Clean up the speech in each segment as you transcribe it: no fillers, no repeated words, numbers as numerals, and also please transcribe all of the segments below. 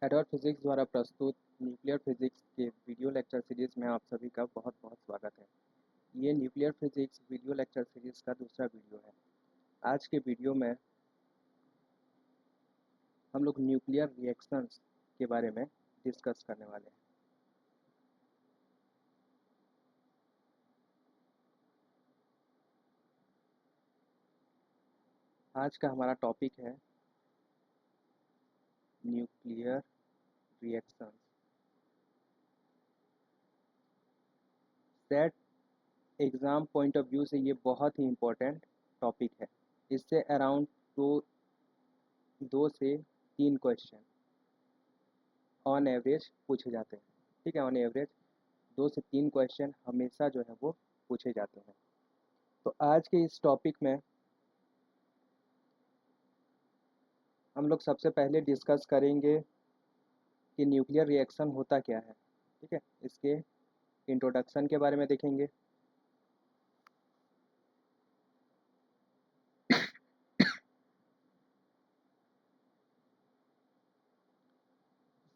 Edward physics द्वारा प्रस्तुत nuclear physics के वीडियो लेक्चर सीरीज में आप सभी का बहुत बहुत स्वागत है। ये nuclear physics video lecture series का दूसरा वीडियो है। आज के वीडियो में हम लोग न्यूक्लियर रिएक्शंस के बारे में डिस्कस करने वाले हैं। आज का हमारा टॉपिक है nuclear reactions. Set exam point of view से ये बहुत ही इम्पोर्टेंट टॉपिक है। इससे अराउंड दो से तीन क्वेश्चन ऑन एवरेज पूछे जाते हैं। ठीक है, ऑन एवरेज 2 से 3 क्वेश्चन हमेशा जो है वो पूछे जाते हैं। तो आज के इस टॉपिक में हम लोग सबसे पहले डिस्कस करेंगे कि न्यूक्लियर रिएक्शन होता क्या है। ठीक है, इसके इंट्रोडक्शन के बारे में देखेंगे।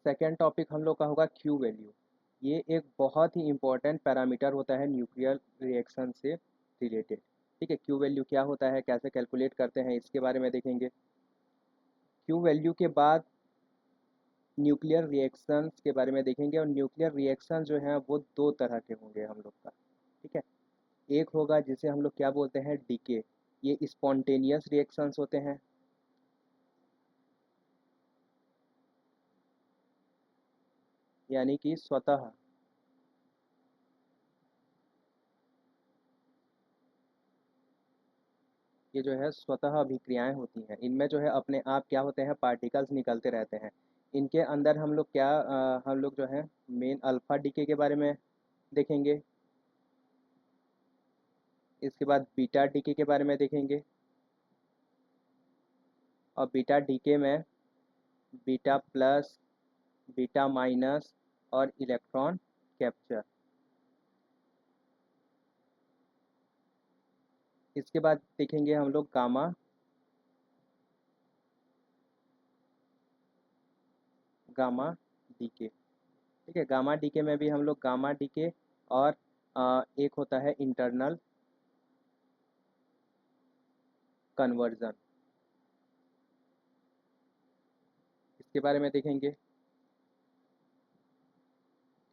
सेकेंड टॉपिक हम लोग का होगा क्यू वैल्यू। ये एक बहुत ही इम्पोर्टेंट पैरामीटर होता है न्यूक्लियर रिएक्शन से रिलेटेड। ठीक है, क्यू वैल्यू क्या होता है, कैसे कैलकुलेट करते हैं, इसके बारे में देखेंगे। क्यू वैल्यू के बाद न्यूक्लियर रिएक्शंस के बारे में देखेंगे। और न्यूक्लियर रिएक्शन जो है वो दो तरह के होंगे हम लोग का। ठीक है, एक होगा जिसे हम लोग क्या बोलते हैं, डीके। ये स्पॉन्टेनियस रिएक्शंस होते हैं। यानी कि स्वतः ये जो है स्वतः अभिक्रियाएं होती हैं। इनमें जो है अपने आप क्या होते हैं, पार्टिकल्स निकलते रहते हैं। इनके अंदर हम लोग हम लोग जो है मेन अल्फा डीके के बारे में देखेंगे। इसके बाद बीटा डीके के बारे में देखेंगे। और बीटा डीके में बीटा प्लस, बीटा माइनस और इलेक्ट्रॉन कैप्चर। इसके बाद देखेंगे हम लोग गामा गामा डीके। ठीक है, गामा डीके में भी हम लोग गामा डीके और एक होता है इंटरनल कन्वर्जन, इसके बारे में देखेंगे।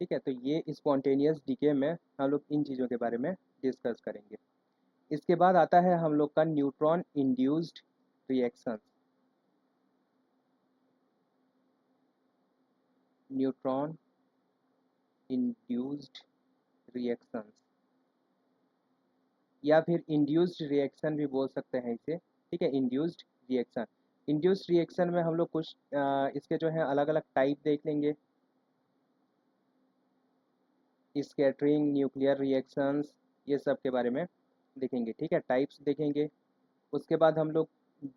ठीक है, तो ये स्पॉन्टेनियस डीके में हम लोग इन चीज़ों के बारे में डिस्कस करेंगे। इसके बाद आता है हम लोग का neutron induced reaction. Neutron induced reactions या फिर इंड्यूस्ड रिएक्शन भी बोल सकते हैं इसे। ठीक है, इंड्यूस्ड रिएक्शन। इंड्यूस्ड रिएक्शन में हम लोग कुछ इसके जो है अलग अलग टाइप देख लेंगे। स्कैटरिंग, न्यूक्लियर रिएक्शंस, ये सब के बारे में देखेंगे। ठीक है, टाइप्स देखेंगे। उसके बाद हम लोग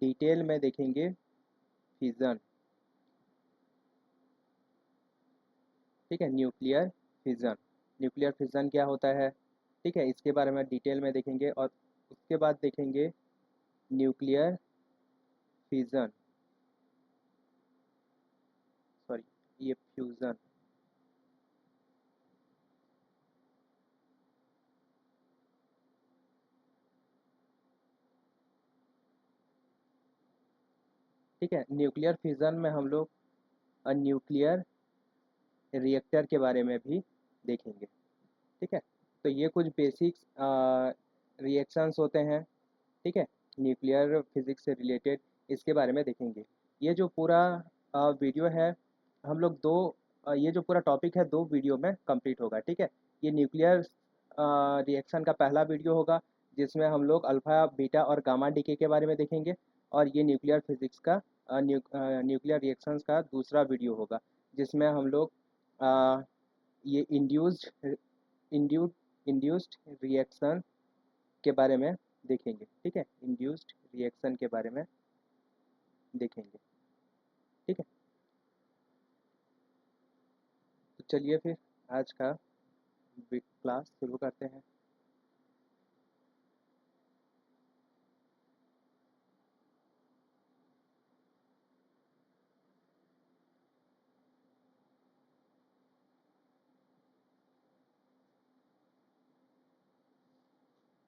डिटेल में देखेंगे फिजन। ठीक है, न्यूक्लियर फिजन। न्यूक्लियर फिजन क्या होता है, ठीक है, इसके बारे में डिटेल में देखेंगे। और उसके बाद देखेंगे न्यूक्लियर फिजन, सॉरी, ये फ्यूज़न। ठीक है, न्यूक्लियर फिजन में हम लोग न्यूक्लियर रिएक्टर के बारे में भी देखेंगे। ठीक है, तो ये कुछ बेसिक्स रिएक्शंस होते हैं। ठीक है, न्यूक्लियर फिजिक्स से रिलेटेड इसके बारे में देखेंगे। ये जो पूरा वीडियो है हम लोग ये जो पूरा टॉपिक है 2 वीडियो में कंप्लीट होगा। ठीक है, ये न्यूक्लियर रिएक्शन का पहला वीडियो होगा जिसमें हम लोग अल्फ़ा बीटा और गामा डीके के बारे में देखेंगे। और ये न्यूक्लियर फिजिक्स का न्यूक्लियर रिएक्शंस का दूसरा वीडियो होगा जिसमें हम लोग अ, ये इंड्यूस्ड इंड्यूस्ड रिएक्शन के बारे में देखेंगे। ठीक है, इंड्यूस्ड रिएक्शन के बारे में देखेंगे। ठीक है, तो चलिए फिर आज का क्लास शुरू करते हैं।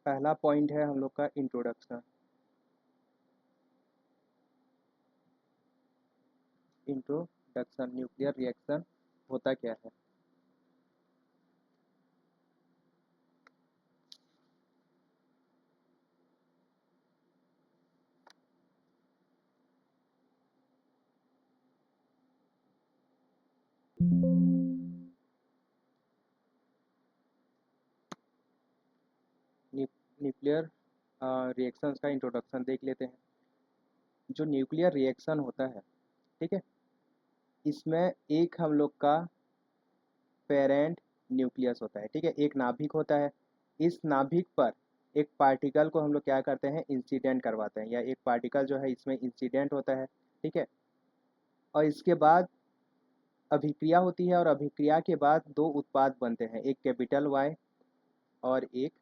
पहला पॉइंट है हम लोग का इंट्रोडक्शन। इंट्रोडक्शन, न्यूक्लियर रिएक्शन होता क्या है। न्यूक्लियर रिएक्शंस का इंट्रोडक्शन देख लेते हैं। जो न्यूक्लियर रिएक्शन होता है, ठीक है, इसमें एक हम लोग का पेरेंट न्यूक्लियस होता है, ठीक है, एक नाभिक होता है। इस नाभिक पर एक पार्टिकल को हम लोग क्या करते हैं, इंसिडेंट करवाते हैं, या एक पार्टिकल जो है इसमें इंसिडेंट होता है, ठीक है। और इसके बाद अभिक्रिया होती है, और अभिक्रिया के बाद दो उत्पाद बनते हैं, एक कैपिटल वाई और एक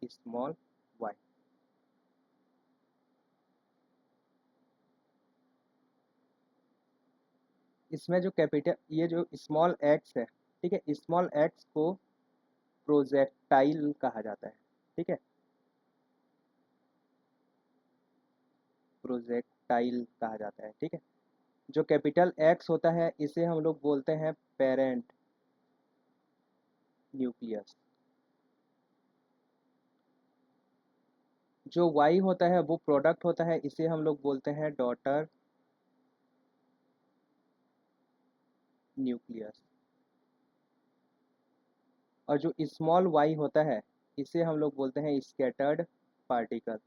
स्मॉल वाई। इसमें जो कैपिटल, ये जो स्मॉल एक्स है, ठीक है, स्मॉल एक्स को प्रोजेक्टाइल कहा जाता है, ठीक है, प्रोजेक्टाइल कहा जाता है, ठीक है। जो कैपिटल एक्स होता है इसे हम लोग बोलते हैं पेरेंट न्यूक्लियस। जो वाई होता है वो प्रोडक्ट होता है, इसे हम लोग बोलते हैं डॉटर न्यूक्लियस। और जो स्मॉल वाई होता है इसे हम लोग बोलते हैं स्कैटर्ड पार्टिकल।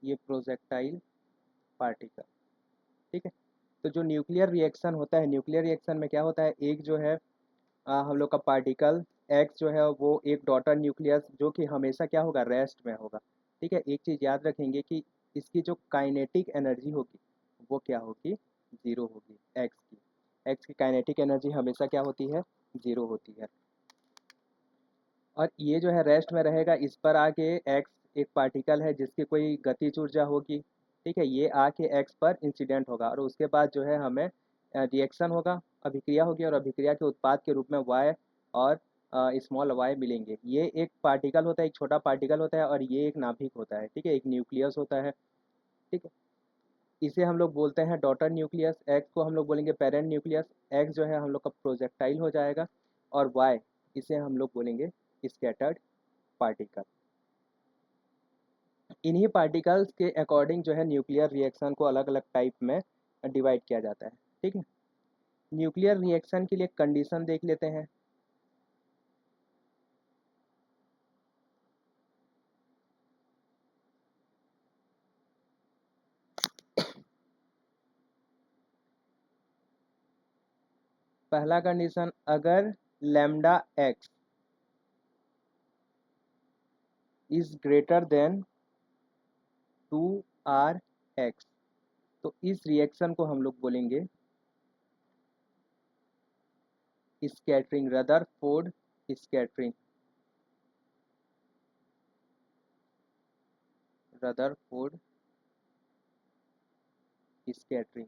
ये प्रोजेक्टाइल पार्टिकल, ठीक है। तो जो न्यूक्लियर रिएक्शन होता है, न्यूक्लियर रिएक्शन में क्या होता है, एक जो है हम लोग का पार्टिकल एक्स जो है वो एक डॉटर न्यूक्लियस, जो कि हमेशा क्या होगा, रेस्ट में होगा, ठीक है। एक चीज़ याद रखेंगे कि इसकी जो काइनेटिक एनर्जी होगी वो क्या होगी, ज़ीरो होगी। एक्स की काइनेटिक एनर्जी हमेशा क्या होती है, ज़ीरो होती है। और ये जो है रेस्ट में रहेगा, इस पर आके एक्स एक पार्टिकल है जिसकी कोई गतिज ऊर्जा होगी, ठीक है, ये आके एक्स पर इंसिडेंट होगा, और उसके बाद जो है हमें रिएक्शन होगा, अभिक्रिया होगी, और अभिक्रिया के उत्पाद के रूप में वाई और स्मॉल वाई मिलेंगे। ये एक पार्टिकल होता है, एक छोटा पार्टिकल होता है, और ये एक नाभिक होता है, ठीक है, एक न्यूक्लियस होता है, ठीक है। इसे हम लोग बोलते हैं डॉटर न्यूक्लियस, एक्स को हम लोग बोलेंगे पेरेंट न्यूक्लियस। एक्स जो है हम लोग का प्रोजेक्टाइल हो जाएगा, और वाई इसे हम लोग बोलेंगे स्कैटर्ड पार्टिकल। इन्हीं पार्टिकल्स के अकॉर्डिंग जो है न्यूक्लियर रिएक्शन को अलग अलग टाइप में डिवाइड किया जाता है, ठीक है। न्यूक्लियर रिएक्शन के लिए कंडीशन देख लेते हैं। पहला कंडीशन, अगर lambda X is greater than 2r(x), तो इस रिएक्शन को हम लोग बोलेंगे scattering, Rutherford scattering, Rutherford scattering.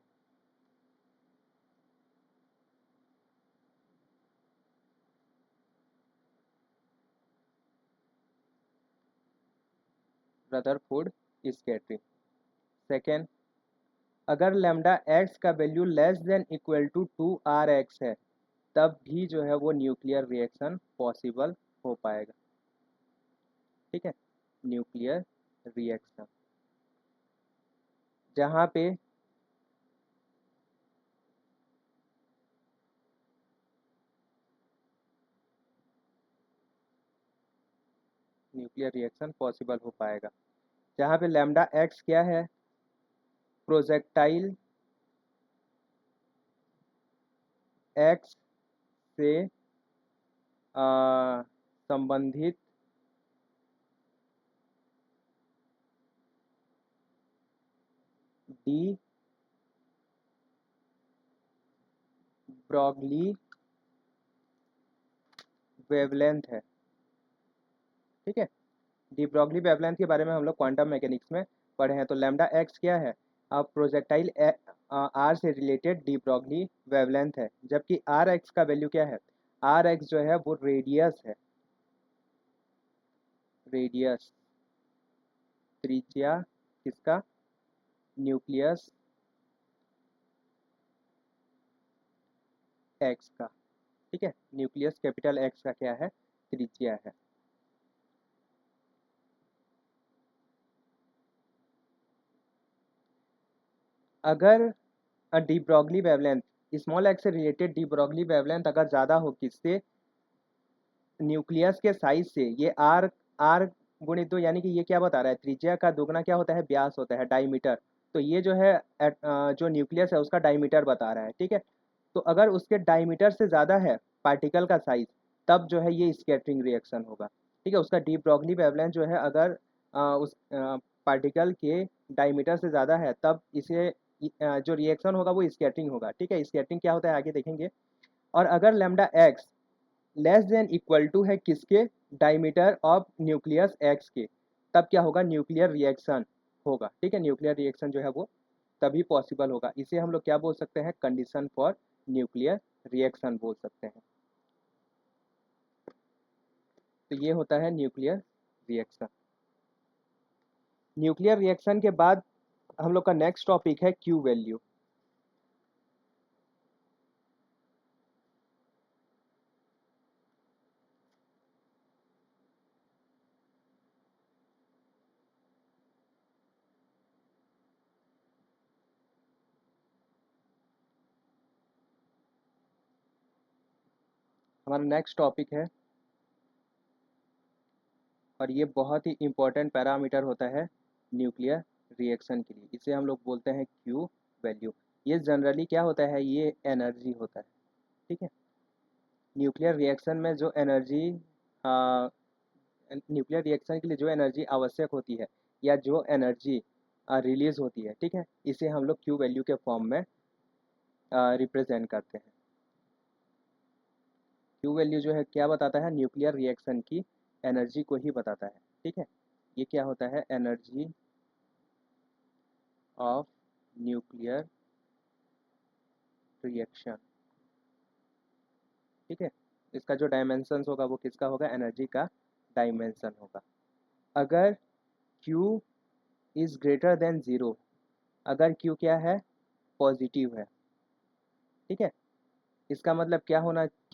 Rutherford scattering. Second, अगर लैम्डा एक्स का value less than equal to 2r(x) है, तब भी जो है वो न्यूक्लियर रिएक्शन पॉसिबल हो पाएगा, ठीक है। न्यूक्लियर रिएक्शन जहाँ पे न्यूक्लियर रिएक्शन पॉसिबल हो पाएगा, जहाँ पे लैम्डा एक्स क्या है, प्रोजेक्टाइल एक्स से संबंधित डी ब्रॉगली वेवलेंथ है, ठीक है। डी ब्रॉगली वेवलेंथ के बारे में हम लोग क्वांटम मैकेनिक्स में पढ़े हैं। तो लैम्डा एक्स क्या है, अब प्रोजेक्टाइल आर से रिलेटेड डी ब्रॉगली वेवलेंथ है, जबकि आर एक्स का वैल्यू क्या है, आर एक्स जो है वो रेडियस है, रेडियस त्रिज्या किसका, न्यूक्लियस एक्स का, ठीक है, न्यूक्लियस कैपिटल एक्स का क्या है, त्रिज्या है। अगर de Broglie wavelength, small x से रिलेटेड डी ब्रॉगली वेवलेंथ अगर ज़्यादा हो किससे, न्यूक्लियस के साइज से, ये आर आर गुणित दो, यानी कि ये क्या बता रहा है, त्रिज्या का दोगुना क्या होता है, व्यास होता है, डायमीटर। तो ये जो है जो न्यूक्लियस है उसका डायमीटर बता रहा है, ठीक है। तो अगर उसके डायमीटर से ज़्यादा है पार्टिकल का साइज, तब जो है ये स्कैटरिंग रिएक्शन होगा, ठीक है। उसका डी ब्रॉगली वेवलेंथ जो है अगर उस पार्टिकल के डायमीटर से ज़्यादा है, तब इसे जो रिएक्शन होगा वो स्कैटरिंग होगा, ठीक है। स्कैटरिंग क्या होता है आगे देखेंगे। और अगर lambda X less than equal to है किसके, डायमीटर ऑफ न्यूक्लियस एक्स के, तब क्या होगा, न्यूक्लियर रिएक्शन होगा, ठीक है। न्यूक्लियर रिएक्शन जो है वो तभी पॉसिबल होगा, इसे हम लोग क्या बोल सकते हैं, कंडीशन फॉर न्यूक्लियर रिएक्शन बोल सकते हैं। तो ये होता है न्यूक्लियर रिएक्शन। न्यूक्लियर रिएक्शन के बाद हम लोग का नेक्स्ट टॉपिक है क्यू वैल्यू। हमारा नेक्स्ट टॉपिक है, और ये बहुत ही इम्पोर्टेंट पैरामीटर होता है न्यूक्लियर रिएक्शन के लिए, इसे हम लोग बोलते हैं क्यू वैल्यू। ये जनरली क्या होता है, ये एनर्जी होता है, ठीक है। न्यूक्लियर रिएक्शन में जो एनर्जी, न्यूक्लियर रिएक्शन के लिए जो एनर्जी आवश्यक होती है, या जो एनर्जी रिलीज होती है, ठीक है, इसे हम लोग क्यू वैल्यू के फॉर्म में रिप्रेजेंट करते हैं। क्यू वैल्यू जो है क्या बताता है, न्यूक्लियर रिएक्शन की एनर्जी को ही बताता है, ठीक है। ये क्या होता है, एनर्जी ऑफ न्यूक्लियर रिएक्शन, ठीक है। इसका जो डायमेंशंस होगा वो किसका होगा, एनर्जी का डायमेंशन होगा। अगर Q is greater than zero, अगर Q क्या है, पॉजिटिव है, ठीक है, इसका मतलब क्या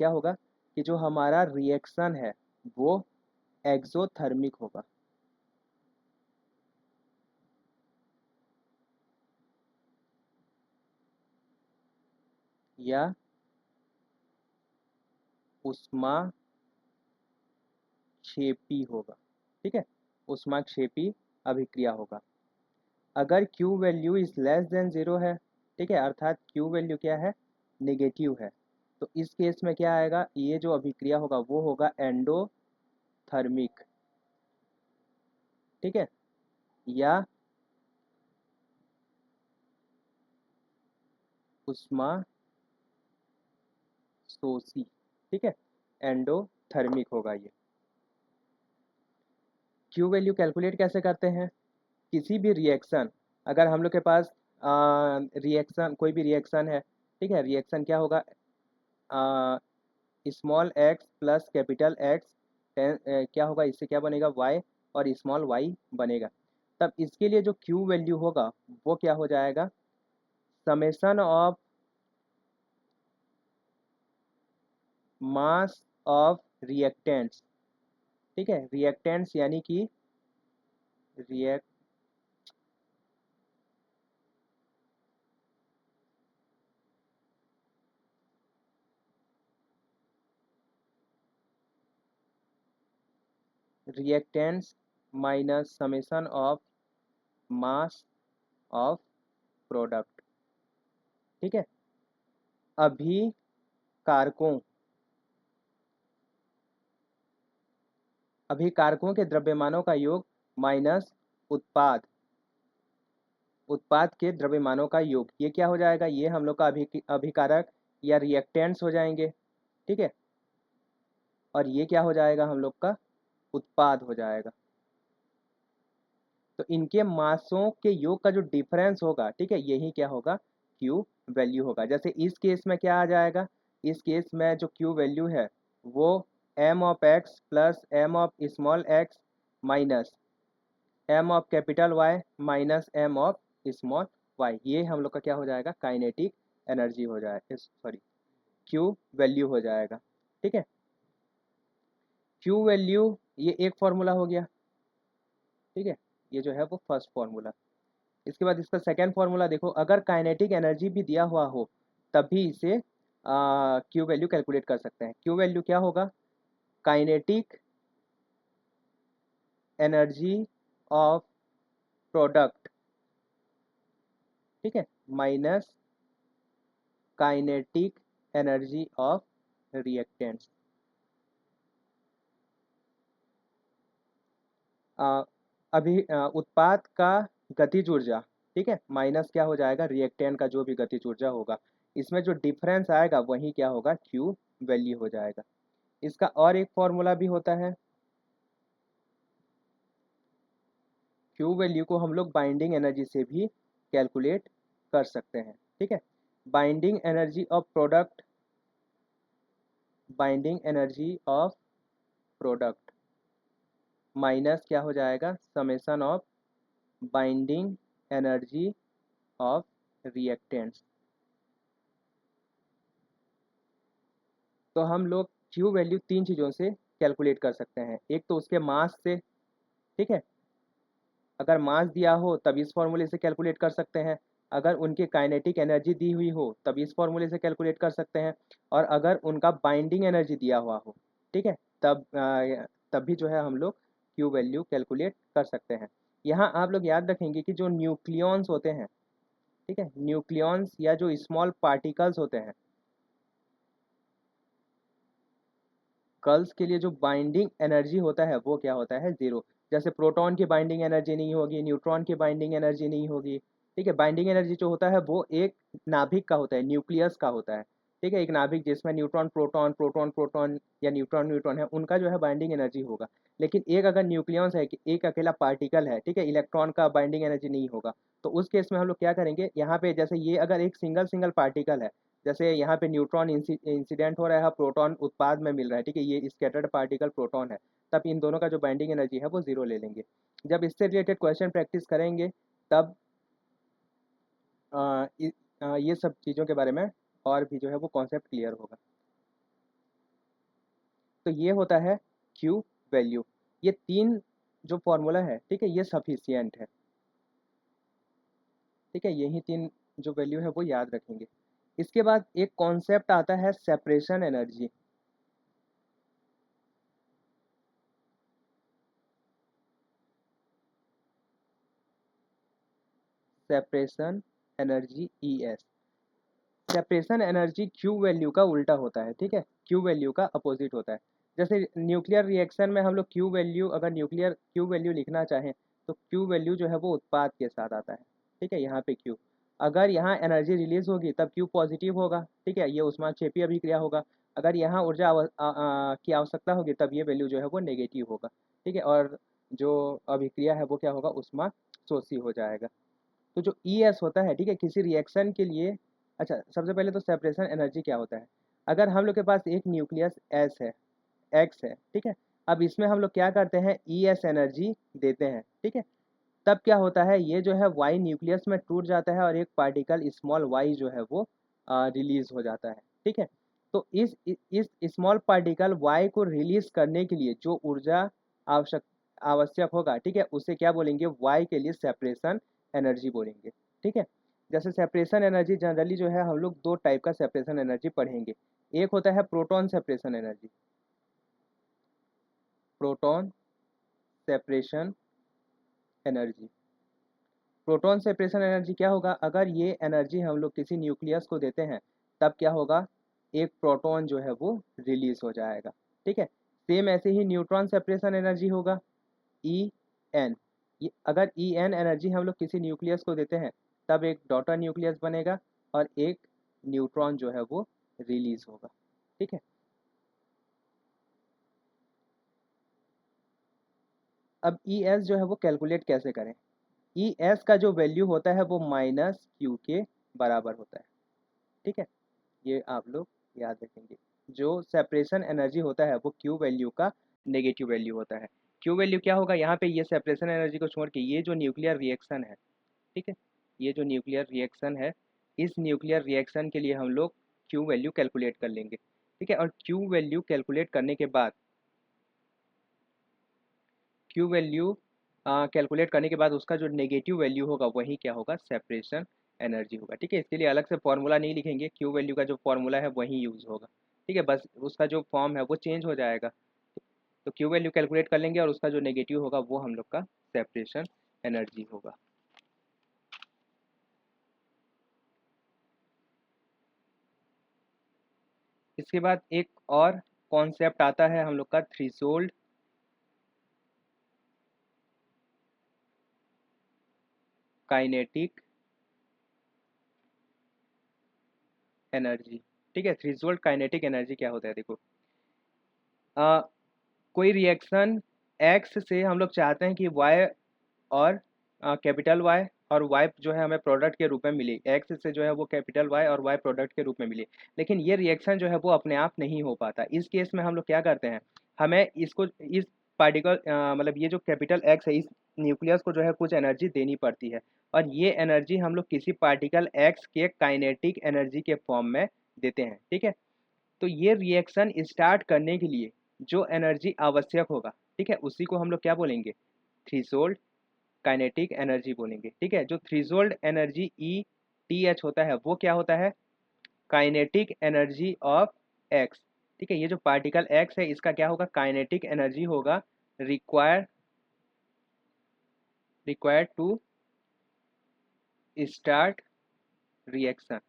होगा कि जो हमारा रिएक्शन है वो एक्सोथर्मिक होगा, या ऊष्माक्षेपी होगा, ठीक है, ऊष्माक्षेपी अभिक्रिया होगा। अगर Q value is less than zero है, ठीक है, अर्थात Q वैल्यू क्या है, नेगेटिव है, तो इस केस में क्या आएगा, ये जो अभिक्रिया होगा वो होगा एंडोथर्मिक, ठीक है, या उष्मा शोषी, ठीक है, एंडोथर्मिक होगा ये। क्यू वैल्यू कैलकुलेट कैसे करते हैं, किसी भी रिएक्शन, अगर हम लोग के पास रिएक्शन, कोई भी रिएक्शन है, ठीक है, रिएक्शन क्या होगा, small x plus capital x, क्या होगा, इससे क्या बनेगा, वाई, और स्मॉल वाई बनेगा। तब इसके लिए जो क्यू वैल्यू होगा वो क्या हो जाएगा, summation of mass of reactants, ठीक है, रिएक्टेंट्स यानी कि react reactants minus summation of mass of product, ठीक है। अभिकारकों अभिकारकों के द्रव्यमानों का योग माइनस उत्पाद उत्पाद के द्रव्यमानों का योग, ये क्या हो जाएगा, ये हम लोग का अभिकारक या रिएक्टेंट्स हो जाएंगे, ठीक है। और ये क्या हो जाएगा, हम लोग का उत्पाद हो जाएगा। तो इनके मासों के योग का जो डिफरेंस होगा, ठीक है, यही क्या होगा, क्यू वैल्यू होगा। जैसे इस केस में क्या आ जाएगा, इस केस में जो क्यू वैल्यू है वो M of X plus M of small X minus M of capital Y minus M of small Y, ये हम लोग का क्या हो जाएगा, काइनेटिक एनर्जी हो जाएगा, सॉरी क्यू वैल्यू हो जाएगा। ठीक है, क्यू वैल्यू ये एक फॉर्मूला हो गया। ठीक है, ये जो है वो फर्स्ट फॉर्मूला। इसके बाद इसका सेकेंड फॉर्मूला देखो, अगर काइनेटिक एनर्जी भी दिया हुआ हो तब भी इसे क्यू वैल्यू कैलकुलेट कर सकते हैं। क्यू वैल्यू क्या होगा, काइनेटिक एनर्जी ऑफ प्रोडक्ट, ठीक है, minus kinetic energy of reactants. उत्पाद का गतिज ऊर्जा, ठीक है, माइनस क्या हो जाएगा, रिएक्टेंट का जो भी गतिज ऊर्जा होगा, इसमें जो डिफरेंस आएगा वही क्या होगा, क्यू वैल्यू हो जाएगा। इसका और एक फॉर्मूला भी होता है, क्यू वैल्यू को हम लोग बाइंडिंग एनर्जी से भी कैलकुलेट कर सकते हैं। ठीक है, binding energy of product, binding energy of product minus क्या हो जाएगा, summation of binding energy of reactants. तो हम लोग क्यू वैल्यू तीन चीज़ों से कैलकुलेट कर सकते हैं। एक तो उसके मास से, ठीक है, अगर मास दिया हो तब इस फॉर्मूले से कैलकुलेट कर सकते हैं, अगर उनकी काइनेटिक एनर्जी दी हुई हो तब इस फॉर्मूले से कैलकुलेट कर सकते हैं, और अगर उनका बाइंडिंग एनर्जी दिया हुआ हो, ठीक है, तब भी जो है हम लोग क्यू वैल्यू कैलकुलेट कर सकते हैं। यहाँ आप लोग याद रखेंगे कि जो न्यूक्लियॉन्स होते हैं, ठीक है, न्यूक्लियॉन्स या जो स्मॉल पार्टिकल्स होते हैं, कर्ल्स के लिए जो बाइंडिंग एनर्जी होता है वो क्या होता है, जीरो। जैसे प्रोटॉन की बाइंडिंग एनर्जी नहीं होगी, न्यूट्रॉन की बाइंडिंग एनर्जी नहीं होगी। ठीक है, बाइंडिंग एनर्जी जो होता है वो एक नाभिक का होता है, न्यूक्लियस का होता है। ठीक है, एक नाभिक जिसमें न्यूट्रॉन प्रोटॉन, प्रोटॉन प्रोटॉन या न्यूट्रॉन न्यूट्रॉन है, उनका जो है बाइंडिंग एनर्जी होगा। लेकिन एक अगर न्यूक्लियस है कि एक अकेला पार्टिकल है, ठीक है, इलेक्ट्रॉन का बाइंडिंग एनर्जी नहीं होगा, तो उस केस में हम लोग क्या करेंगे, यहाँ पे जैसे ये अगर एक सिंगल सिंगल पार्टिकल है, जैसे यहाँ पे न्यूट्रॉन इंसिडेंट हो रहा है, प्रोटॉन उत्पाद में मिल रहा है, ठीक है, ये स्कैटर्ड पार्टिकल प्रोटॉन है, तब इन दोनों का जो बाइंडिंग एनर्जी है वो जीरो ले लेंगे। जब इससे रिलेटेड क्वेश्चन प्रैक्टिस करेंगे तब ये सब चीज़ों के बारे में और भी जो है वो कॉन्सेप्ट क्लियर होगा। तो ये होता है क्यू वैल्यू। ये तीन जो फॉर्मूला है, ठीक है, ये सफिशियंट है। ठीक है, यही तीन जो वैल्यू है वो याद रखेंगे। इसके बाद एक कॉन्सेप्ट आता है separation energy. Separation energy ES। Separation energy Q value का उल्टा होता है। ठीक है, क्यू वैल्यू का अपोजिट होता है। जैसे न्यूक्लियर रिएक्शन में हम लोग क्यू वैल्यू, अगर न्यूक्लियर क्यू वैल्यू लिखना चाहें तो क्यू वैल्यू जो है वो उत्पाद के साथ आता है। ठीक है, यहाँ पे क्यू, अगर यहाँ एनर्जी रिलीज होगी तब क्यू पॉजिटिव होगा। ठीक है, ये ऊष्माक्षेपीय अभिक्रिया होगा। अगर यहाँ ऊर्जा की आवश्यकता होगी तब ये वैल्यू जो है वो नेगेटिव होगा। ठीक है, और जो अभिक्रिया है वो क्या होगा, उष्मा शोषी हो जाएगा। तो जो ES होता है, ठीक है, किसी रिएक्शन के लिए, अच्छा सबसे पहले तो सेपरेशन एनर्जी क्या होता है। अगर हम लोग के पास एक न्यूक्लियस एस है, एक्स है, ठीक है, अब इसमें हम लोग क्या करते हैं, ES एनर्जी देते हैं। ठीक है, तब क्या होता है, ये जो है वाई न्यूक्लियस में टूट जाता है और एक पार्टिकल स्मॉल वाई जो है वो रिलीज हो जाता है। ठीक है, तो इस स्मॉल पार्टिकल वाई को रिलीज करने के लिए जो ऊर्जा आवश्यक आवश्यक होगा, ठीक है, उसे क्या बोलेंगे, वाई के लिए सेपरेशन एनर्जी बोलेंगे। ठीक है, जैसे सेपरेशन एनर्जी जनरली जो है हम लोग दो टाइप का सेपरेशन एनर्जी पढ़ेंगे। एक होता है proton separation energy, proton separation energy. Proton separation energy क्या होगा, अगर ये एनर्जी हम लोग किसी न्यूक्लियस को देते हैं तब क्या होगा, एक प्रोटॉन जो है वो रिलीज हो जाएगा। ठीक है, सेम ऐसे ही न्यूट्रॉन सेपरेशन एनर्जी होगा, EN। अगर EN एनर्जी हम लोग किसी न्यूक्लियस को देते हैं तब एक डॉटर न्यूक्लियस बनेगा और एक न्यूट्रॉन जो है वो रिलीज होगा। ठीक है, अब ES जो है वो कैलकुलेट कैसे करें। ई एस का जो वैल्यू होता है वो माइनस क्यू के बराबर होता है। ठीक है, ये आप लोग याद रखेंगे। जो सेपरेशन एनर्जी होता है वो क्यू वैल्यू का नेगेटिव वैल्यू होता है। क्यू वैल्यू क्या होगा, यहाँ पे ये सेपरेशन एनर्जी को छोड़ के ये जो न्यूक्लियर रिएक्शन है, ठीक है, ये जो न्यूक्लियर रिएक्शन है, इस न्यूक्लियर रिएक्शन के लिए हम लोग क्यू वैल्यू कैलकुलेट कर लेंगे। ठीक है, और क्यू वैल्यू कैलकुलेट करने के बाद क्यू वैल्यू कैलकुलेट करने के बाद उसका जो नेगेटिव वैल्यू होगा वही क्या होगा, सेपरेशन एनर्जी होगा। ठीक है, इसके लिए अलग से फॉर्मूला नहीं लिखेंगे, क्यू वैल्यू का जो फॉर्मूला है वही यूज़ होगा। ठीक है, बस उसका जो फॉर्म है वो चेंज हो जाएगा। तो क्यू वैल्यू कैलकुलेट कर लेंगे और उसका जो नेगेटिव होगा वो हम लोग का सेपरेशन एनर्जी होगा। इसके बाद एक और कॉन्सेप्ट आता है हम लोग का थ्रेशोल्ड काइनेटिक एनर्जी। ठीक है, थ्रेशोल्ड काइनेटिक एनर्जी क्या होता है, देखो आ, कोई रिएक्शन एक्स से हम लोग चाहते हैं कि वाई और कैपिटल वाई और वाई जो है हमें प्रोडक्ट के रूप में मिले, एक्स से जो है वो कैपिटल वाई और वाई प्रोडक्ट के रूप में मिले, लेकिन ये रिएक्शन जो है वो अपने आप नहीं हो पाता। इस केस में हम लोग क्या करते हैं, हमें इसको इस पार्टिकल मतलब ये जो कैपिटल एक्स है, इस न्यूक्लियस को जो है कुछ एनर्जी देनी पड़ती है, और ये एनर्जी हम लोग किसी पार्टिकल एक्स के काइनेटिक एनर्जी के फॉर्म में देते हैं। ठीक है, तो ये रिएक्शन स्टार्ट करने के लिए जो एनर्जी आवश्यक होगा, ठीक है, उसी को हम लोग क्या बोलेंगे, थ्रेशोल्ड काइनेटिक एनर्जी बोलेंगे। ठीक है, जो threshold energy E T H होता है वो क्या होता है, काइनेटिक एनर्जी ऑफ एक्स। ठीक है, ये जो पार्टिकल एक्स है इसका क्या होगा, काइनेटिक एनर्जी होगा रिक्वायर्ड टू स्टार्ट रिएक्शन।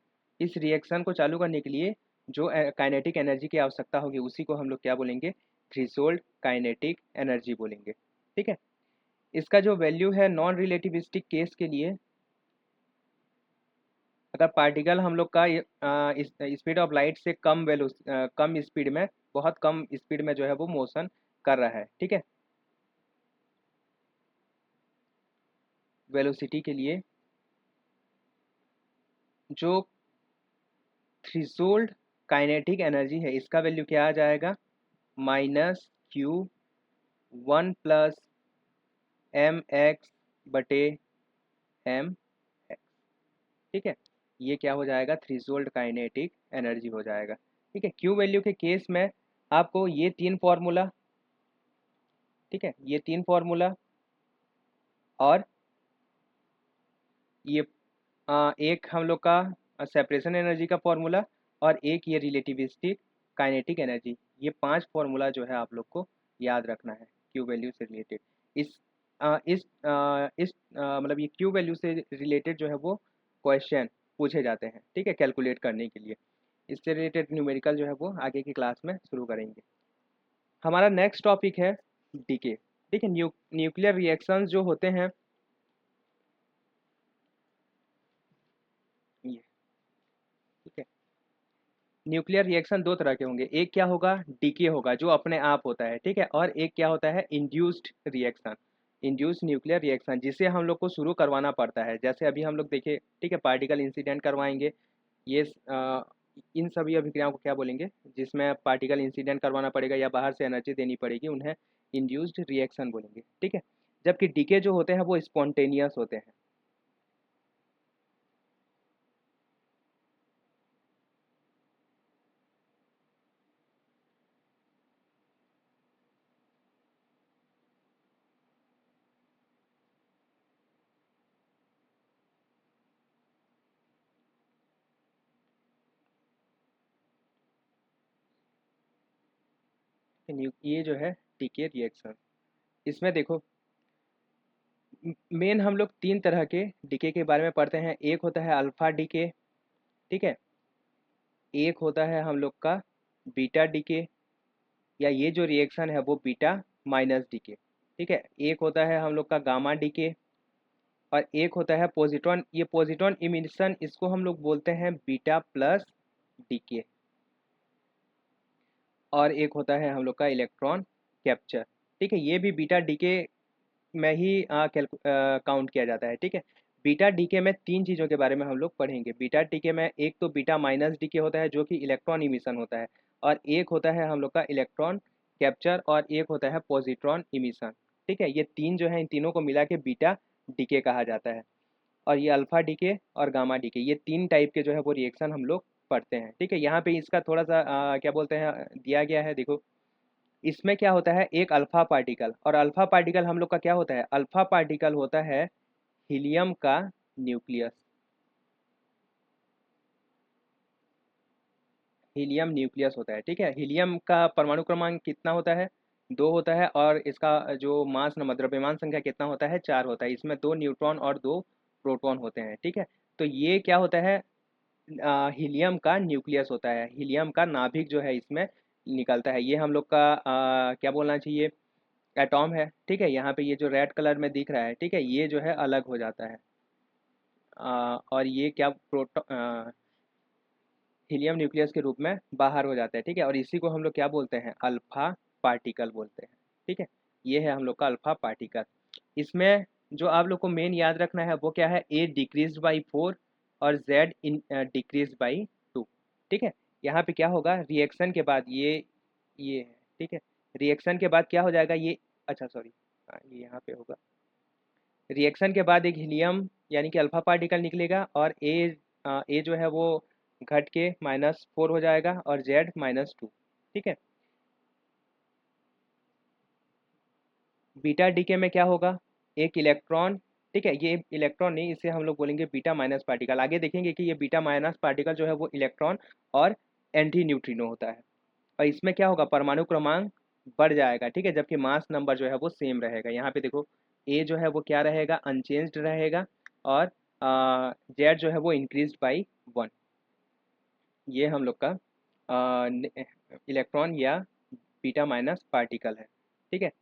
इस रिएक्शन को चालू करने के लिए जो काइनेटिक एनर्जी की आवश्यकता होगी उसी को हम लोग क्या बोलेंगे, थ्रेशोल्ड काइनेटिक एनर्जी बोलेंगे। ठीक है, इसका जो वैल्यू है नॉन रिलेटिविस्टिक केस के लिए, अगर पार्टिकल हम लोग का स्पीड ऑफ लाइट से कम स्पीड में, बहुत कम स्पीड में जो है वो मोशन कर रहा है, ठीक है, वेलोसिटी के लिए जो थ्रेशोल्ड काइनेटिक एनर्जी है इसका वैल्यू क्या आ जाएगा, माइनस क्यू 1 + mx बटे एम एक्स। ठीक है, ये क्या हो जाएगा, थ्रेशोल्ड काइनेटिक एनर्जी हो जाएगा। ठीक है, क्यू वैल्यू के केस में आपको ये तीन फार्मूला, ठीक है, ये तीन फार्मूला और ये एक हम लोग का सेपरेशन एनर्जी का फॉर्मूला और एक ये रिलेटिविस्टिक काइनेटिक एनर्जी, ये पांच फॉर्मूला जो है आप लोग को याद रखना है क्यू वैल्यू से रिलेटेड। मतलब ये क्यू वैल्यू से रिलेटेड जो है वो क्वेश्चन पूछे जाते हैं। ठीक है, कैलकुलेट करने के लिए इससे रिलेटेड न्यूमेरिकल जो है वो आगे की क्लास में शुरू करेंगे। हमारा नेक्स्ट टॉपिक है डीके। ठीक है, न्यूक्लियर रिएक्शंस जो होते हैं ये, ठीक है, न्यूक्लियर रिएक्शन दो तरह के होंगे, एक क्या होगा, डीके होगा जो अपने आप होता है, ठीक है, और एक क्या होता है, induced reaction, induced nuclear reaction, जिसे हम लोग को शुरू करवाना पड़ता है। जैसे अभी हम लोग देखे, ठीक है, पार्टिकल इंसिडेंट करवाएंगे, ये इन सभी अभिक्रियाओं को क्या बोलेंगे, जिसमें पार्टिकल इंसिडेंट करवाना पड़ेगा या बाहर से एनर्जी देनी पड़ेगी, उन्हें इंड्यूस्ड रिएक्शन बोलेंगे। ठीक है, जबकि डीके जो होते हैं वो स्पॉन्टेनियस होते हैं। ये जो है डीके रिएक्शन, इसमें देखो मेन हम लोग तीन तरह के डीके के बारे में पढ़ते हैं। एक होता है अल्फा डीके, ठीक है, एक होता है हम लोग का बीटा डीके, या ये जो रिएक्शन है वो बीटा माइनस डीके, ठीक है, एक होता है हम लोग का गामा डीके, और एक होता है पॉजिट्रॉन, ये पॉजिट्रॉन इमिशन इसको हम लोग बोलते हैं बीटा प्लस डीके, और एक होता है हम लोग का इलेक्ट्रॉन कैप्चर। ठीक है, ये भी बीटा डीके में ही काउंट किया जाता है, ठीक है। बीटा डीके में तीन चीज़ों के बारे में हम लोग पढ़ेंगे। बीटा डीके में एक तो बीटा माइनस डीके होता है जो कि इलेक्ट्रॉन इमिशन होता है, और एक होता है हम लोग का इलेक्ट्रॉन कैप्चर, और एक होता है पॉजिट्रॉन इमिशन, ठीक है। ये तीन जो है, इन तीनों को मिला के बीटा डीके कहा जाता है। और ये अल्फा डीके और गामा डीके, ये तीन टाइप के जो है वो रिएक्शन हम लोग पढ़ते हैं, ठीक है। यहाँ पे इसका थोड़ा सा क्या बोलते हैं दिया गया है, देखो। इसमें क्या होता है, एक अल्फा पार्टिकल, और अल्फा पार्टिकल हम लोग का क्या होता है, अल्फा पार्टिकल होता है हीलियम का न्यूक्लियस। हीलियम न्यूक्लियस होता है, ठीक है। हीलियम का परमाणु क्रमांक कितना होता है, 2 होता है, और इसका जो मास नंबर, द्रव्यमान संख्या कितना होता है, 4 होता है। इसमें 2 न्यूट्रॉन और 2 प्रोटॉन होते हैं, ठीक है। तो ये क्या होता है, हीलियम का न्यूक्लियस होता है, हीलियम का नाभिक जो है इसमें निकलता है। ये हम लोग का क्या बोलना चाहिए, एटॉम है, ठीक है। यहाँ पे ये जो रेड कलर में दिख रहा है, ठीक है, ये जो है अलग हो जाता है। और ये क्या हीलियम न्यूक्लियस के रूप में बाहर हो जाता है, ठीक है। और इसी को हम लोग क्या बोलते हैं, अल्फा पार्टिकल बोलते हैं, ठीक है। ये है हम लोग का अल्फा पार्टिकल। इसमें जो आप लोग को मेन याद रखना है वो क्या है, ए डिक्रीज बाई 4 और जेड इन डिक्रीज बाई 2, ठीक है। यहाँ पे क्या होगा, रिएक्शन के बाद ये है, ठीक है। रिएक्शन के बाद क्या हो जाएगा ये, अच्छा सॉरी, ये यहाँ पे होगा। रिएक्शन के बाद एक हीलियम यानी कि अल्फा पार्टिकल निकलेगा, और ए जो है वो घट के -4 हो जाएगा, और जेड -2, ठीक है। बीटा डीके में क्या होगा, एक इलेक्ट्रॉन, ठीक है। ये इलेक्ट्रॉन नहीं, इसे हम लोग बोलेंगे बीटा माइनस पार्टिकल। आगे देखेंगे कि ये बीटा माइनस पार्टिकल जो है वो इलेक्ट्रॉन और एंटी न्यूट्रिनो होता है। और इसमें क्या होगा, परमाणु क्रमांक बढ़ जाएगा, ठीक है, जबकि मास नंबर जो है वो सेम रहेगा। यहाँ पे देखो, ए जो है वो क्या रहेगा, अनचेंज्ड रहेगा, और जेड जो है वो इंक्रीज बाई 1। ये हम लोग का इलेक्ट्रॉन या बीटा माइनस पार्टिकल है, ठीक है।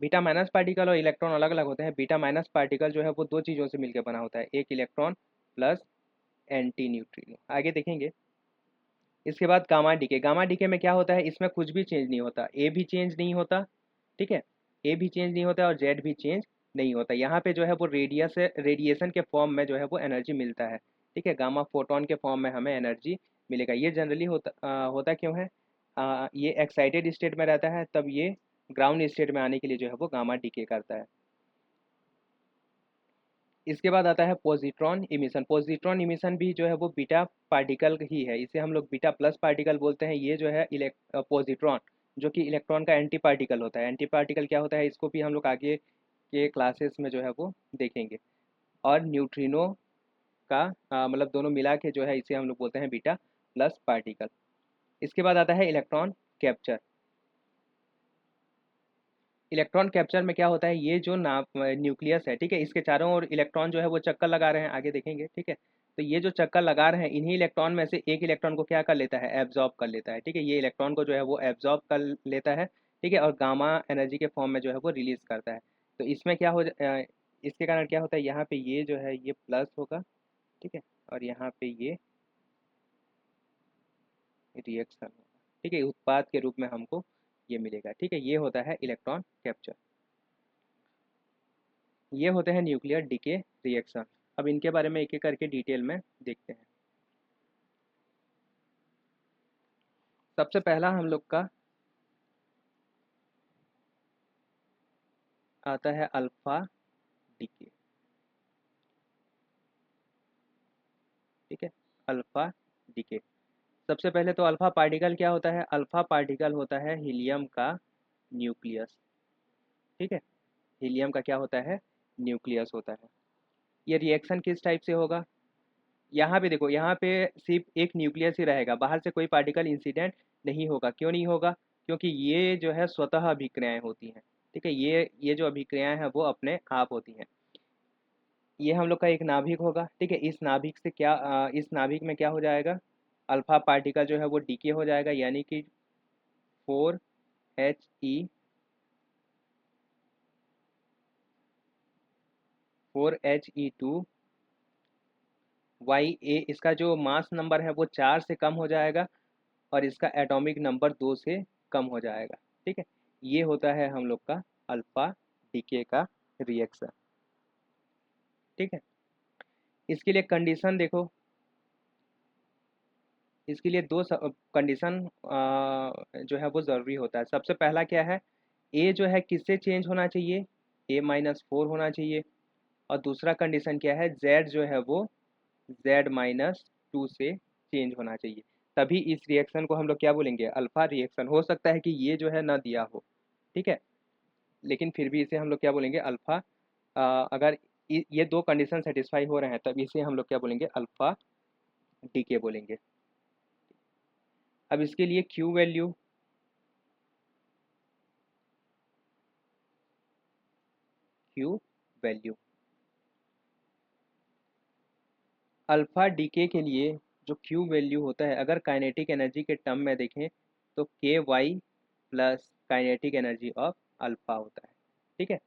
बीटा माइनस पार्टिकल और इलेक्ट्रॉन अलग अलग होते हैं। बीटा माइनस पार्टिकल जो है वो दो चीज़ों से मिलकर बना होता है, एक इलेक्ट्रॉन प्लस एंटी न्यूट्रिनो। आगे देखेंगे। इसके बाद गामा डीके। गामा डीके में क्या होता है, इसमें कुछ भी चेंज नहीं होता, ए भी चेंज नहीं होता, ठीक है। ए भी चेंज नहीं होता और जेड भी चेंज नहीं होता। यहाँ पे जो है वो रेडिएशन के फॉर्म में जो है वो एनर्जी मिलता है, ठीक है। गामा फोटोन के फॉर्म में हमें एनर्जी मिलेगा। ये जनरली होता क्यों है, ये एक्साइटेड स्टेट में रहता है, तब ये ग्राउंड स्टेट में आने के लिए जो है वो गामा डीके करता है। इसके बाद आता है पॉजिट्रॉन इमिशन। पॉजिट्रॉन इमिशन भी जो है वो बीटा पार्टिकल ही है, इसे हम लोग बीटा प्लस पार्टिकल बोलते हैं। ये जो है पॉजिट्रॉन, जो कि इलेक्ट्रॉन का एंटी पार्टिकल होता है। एंटी पार्टिकल क्या होता है, इसको भी हम लोग आगे के क्लासेस में जो है वो देखेंगे। और न्यूट्रिनो का मतलब दोनों मिला के जो है इसे हम लोग बोलते हैं बीटा प्लस पार्टिकल। इसके बाद आता है इलेक्ट्रॉन कैप्चर। इलेक्ट्रॉन कैप्चर में क्या होता है, ये जो ना न्यूक्लियस है, ठीक है, इसके चारों ओर इलेक्ट्रॉन जो है वो चक्कर लगा रहे हैं, आगे देखेंगे, ठीक है। तो ये जो चक्कर लगा रहे हैं, इन्हीं इलेक्ट्रॉन में से एक इलेक्ट्रॉन को क्या कर लेता है, एब्जॉर्ब कर लेता है, ठीक है। ये इलेक्ट्रॉन को जो है वो एब्जॉर्ब कर लेता है, ठीक है, और गामा एनर्जी के फॉर्म में जो है वो रिलीज करता है। तो इसमें क्या इसके कारण क्या होता है, यहाँ पे ये जो है ये प्लस होगा, ठीक है, और यहाँ पे ये रिएक्शन होगा, ठीक है। उत्पाद के रूप में हमको ये मिलेगा, ठीक है। ये होता है इलेक्ट्रॉन कैप्चर। ये होते हैं न्यूक्लियर डीके रिएक्शन। अब इनके बारे में एक एक करके डिटेल में देखते हैं। सबसे पहला हम लोग का आता है अल्फा डीके, ठीक है, अल्फा डीके। सबसे पहले तो अल्फा पार्टिकल क्या होता है, अल्फा पार्टिकल होता है हीलियम का न्यूक्लियस, ठीक है। हीलियम का क्या होता है, न्यूक्लियस होता है। ये रिएक्शन किस टाइप से होगा, यहाँ पे देखो, यहाँ पे सिर्फ एक न्यूक्लियस ही रहेगा, बाहर से कोई पार्टिकल इंसिडेंट नहीं होगा। क्यों नहीं होगा, क्योंकि ये जो है स्वतः अभिक्रियाएं होती हैं, ठीक है। ये जो अभिक्रियाएं हैं वो अपने आप होती हैं। ये हम लोग का एक नाभिक होगा, ठीक है। इस नाभिक से क्या इस नाभिक में क्या हो जाएगा, अल्फा पार्टिकल जो है वो डीके हो जाएगा, यानी कि 4He 4He2 Ya, इसका जो मास नंबर है वो 4 से कम हो जाएगा, और इसका एटॉमिक नंबर 2 से कम हो जाएगा, ठीक है। ये होता है हम लोग का अल्फा डीके का रिएक्शन। ठीक है, इसके लिए कंडीशन देखो, इसके लिए दो कंडीशन जो है वो ज़रूरी होता है। सबसे पहला क्या है, ए जो है किससे चेंज होना चाहिए, A-4 होना चाहिए। और दूसरा कंडीशन क्या है, जेड जो है वो Z-2 से चेंज होना चाहिए। तभी इस रिएक्शन को हम लोग क्या बोलेंगे, अल्फा रिएक्शन। हो सकता है कि ये जो है ना दिया हो, ठीक है, लेकिन फिर भी इसे हम लोग क्या बोलेंगे, अल्फा। अगर ये दो कंडीशन सेटिस्फाई हो रहे हैं तब इसे हम लोग क्या बोलेंगे, अल्फा डीके बोलेंगे। अब इसके लिए Q value, Q value alpha decay के लिए जो क्यू वैल्यू होता है, अगर काइनेटिक एनर्जी के टर्म में देखें तो के Y plus kinetic energy of alpha होता है। ठीक है,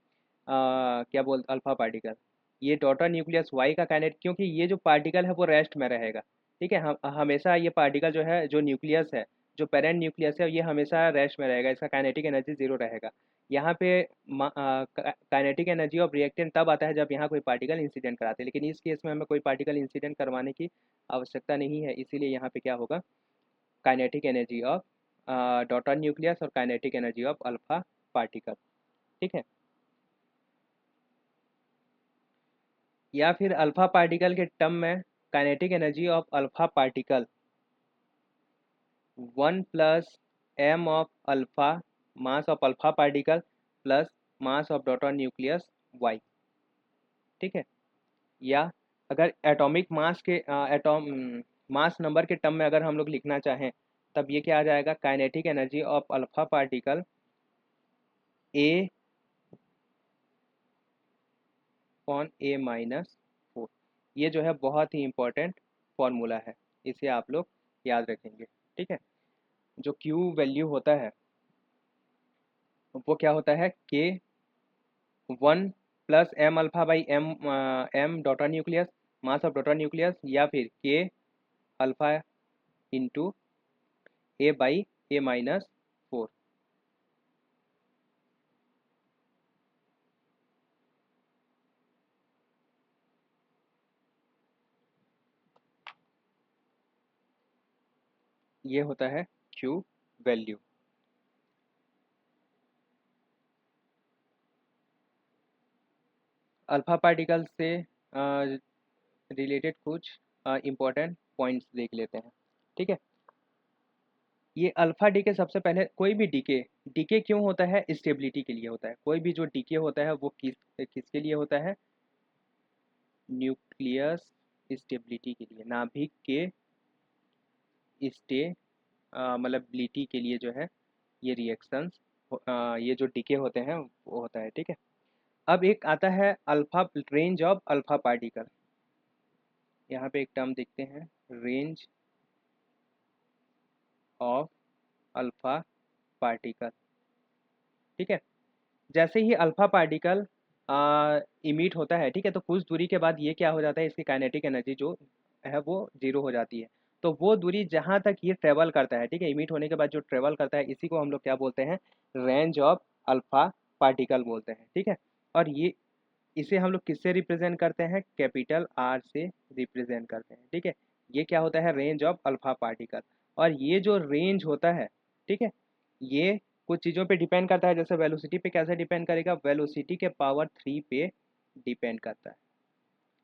क्या बोल अल्फा पार्टिकल, ये डॉटर न्यूक्लियस वाई का काइनेट, क्योंकि ये जो पार्टिकल है वो रेस्ट में रहेगा। ठीक है, हम हमेशा ये पार्टिकल जो है, जो न्यूक्लियस है, जो पेरेंट न्यूक्लियस है, ये हमेशा रेस्ट में रहेगा, इसका काइनेटिक एनर्जी जीरो रहेगा। यहाँ पे काइनेटिक एनर्जी ऑफ रिएक्टेंट तब आता है जब यहाँ कोई पार्टिकल इंसिडेंट कराते हैं, लेकिन इस केस में हमें कोई पार्टिकल इंसिडेंट करवाने की आवश्यकता नहीं है, इसीलिए यहाँ पे क्या होगा, kinetic energy of daughter nucleus और kinetic energy of alpha particle. ठीक है, या फिर अल्फा पार्टिकल के टर्म में kinetic energy of alpha particle 1 plus M of alpha, mass of alpha particle plus mass of daughter nucleus Y. ठीक है, या अगर एटॉमिक मास के एटॉम मास नंबर के टर्म में अगर हम लोग लिखना चाहें तब ये क्या आ जाएगा, kinetic energy of alpha particle A upon A-4। ये जो है बहुत ही इम्पोर्टेंट फॉर्मूला है, इसे आप लोग याद रखेंगे। ठीक है, जो क्यू वैल्यू होता है वो क्या होता है, K 1 plus M alpha by M, M daughter nucleus, mass of daughter nucleus, या फिर के alpha into A by A-4। ये होता है क्यू वैल्यू। अल्फा पार्टिकल से रिलेटेड कुछ इम्पोर्टेंट पॉइंट्स देख लेते हैं। ठीक है, ये अल्फा डीके, सबसे पहले कोई भी डीके, डीके क्यों होता है, स्टेबिलिटी के लिए होता है। कोई भी जो डीके होता है वो किसके लिए होता है, न्यूक्लियस स्टेबिलिटी के लिए, नाभिक के स्टे मतलब बिलिटी के लिए जो है ये रिएक्शंस, ये जो डीके होते हैं वो होता है। ठीक है, अब एक आता है alpha, range of alpha particle. यहाँ पे एक टर्म देखते हैं, रेंज ऑफ अल्फा पार्टिकल। ठीक है, जैसे ही अल्फा पार्टिकल इमिट होता है, ठीक है, तो कुछ दूरी के बाद ये क्या हो जाता है, इसकी काइनेटिक एनर्जी जो है वो जीरो हो जाती है। तो वो दूरी जहाँ तक ये ट्रेवल करता है, ठीक है, इमिट होने के बाद जो ट्रेवल करता है, इसी को हम लोग क्या बोलते हैं, रेंज ऑफ अल्फा पार्टिकल बोलते हैं। ठीक है, और ये इसे हम लोग किससे रिप्रेजेंट करते हैं, कैपिटल आर से रिप्रेजेंट करते हैं। ठीक है, ये क्या होता है, रेंज ऑफ अल्फा पार्टिकल। और ये जो रेंज होता है, ठीक है, ये कुछ चीज़ों पे डिपेंड करता है, जैसे वेलोसिटी पे कैसे डिपेंड करेगा, वेलोसिटी के पावर 3 पे डिपेंड करता है,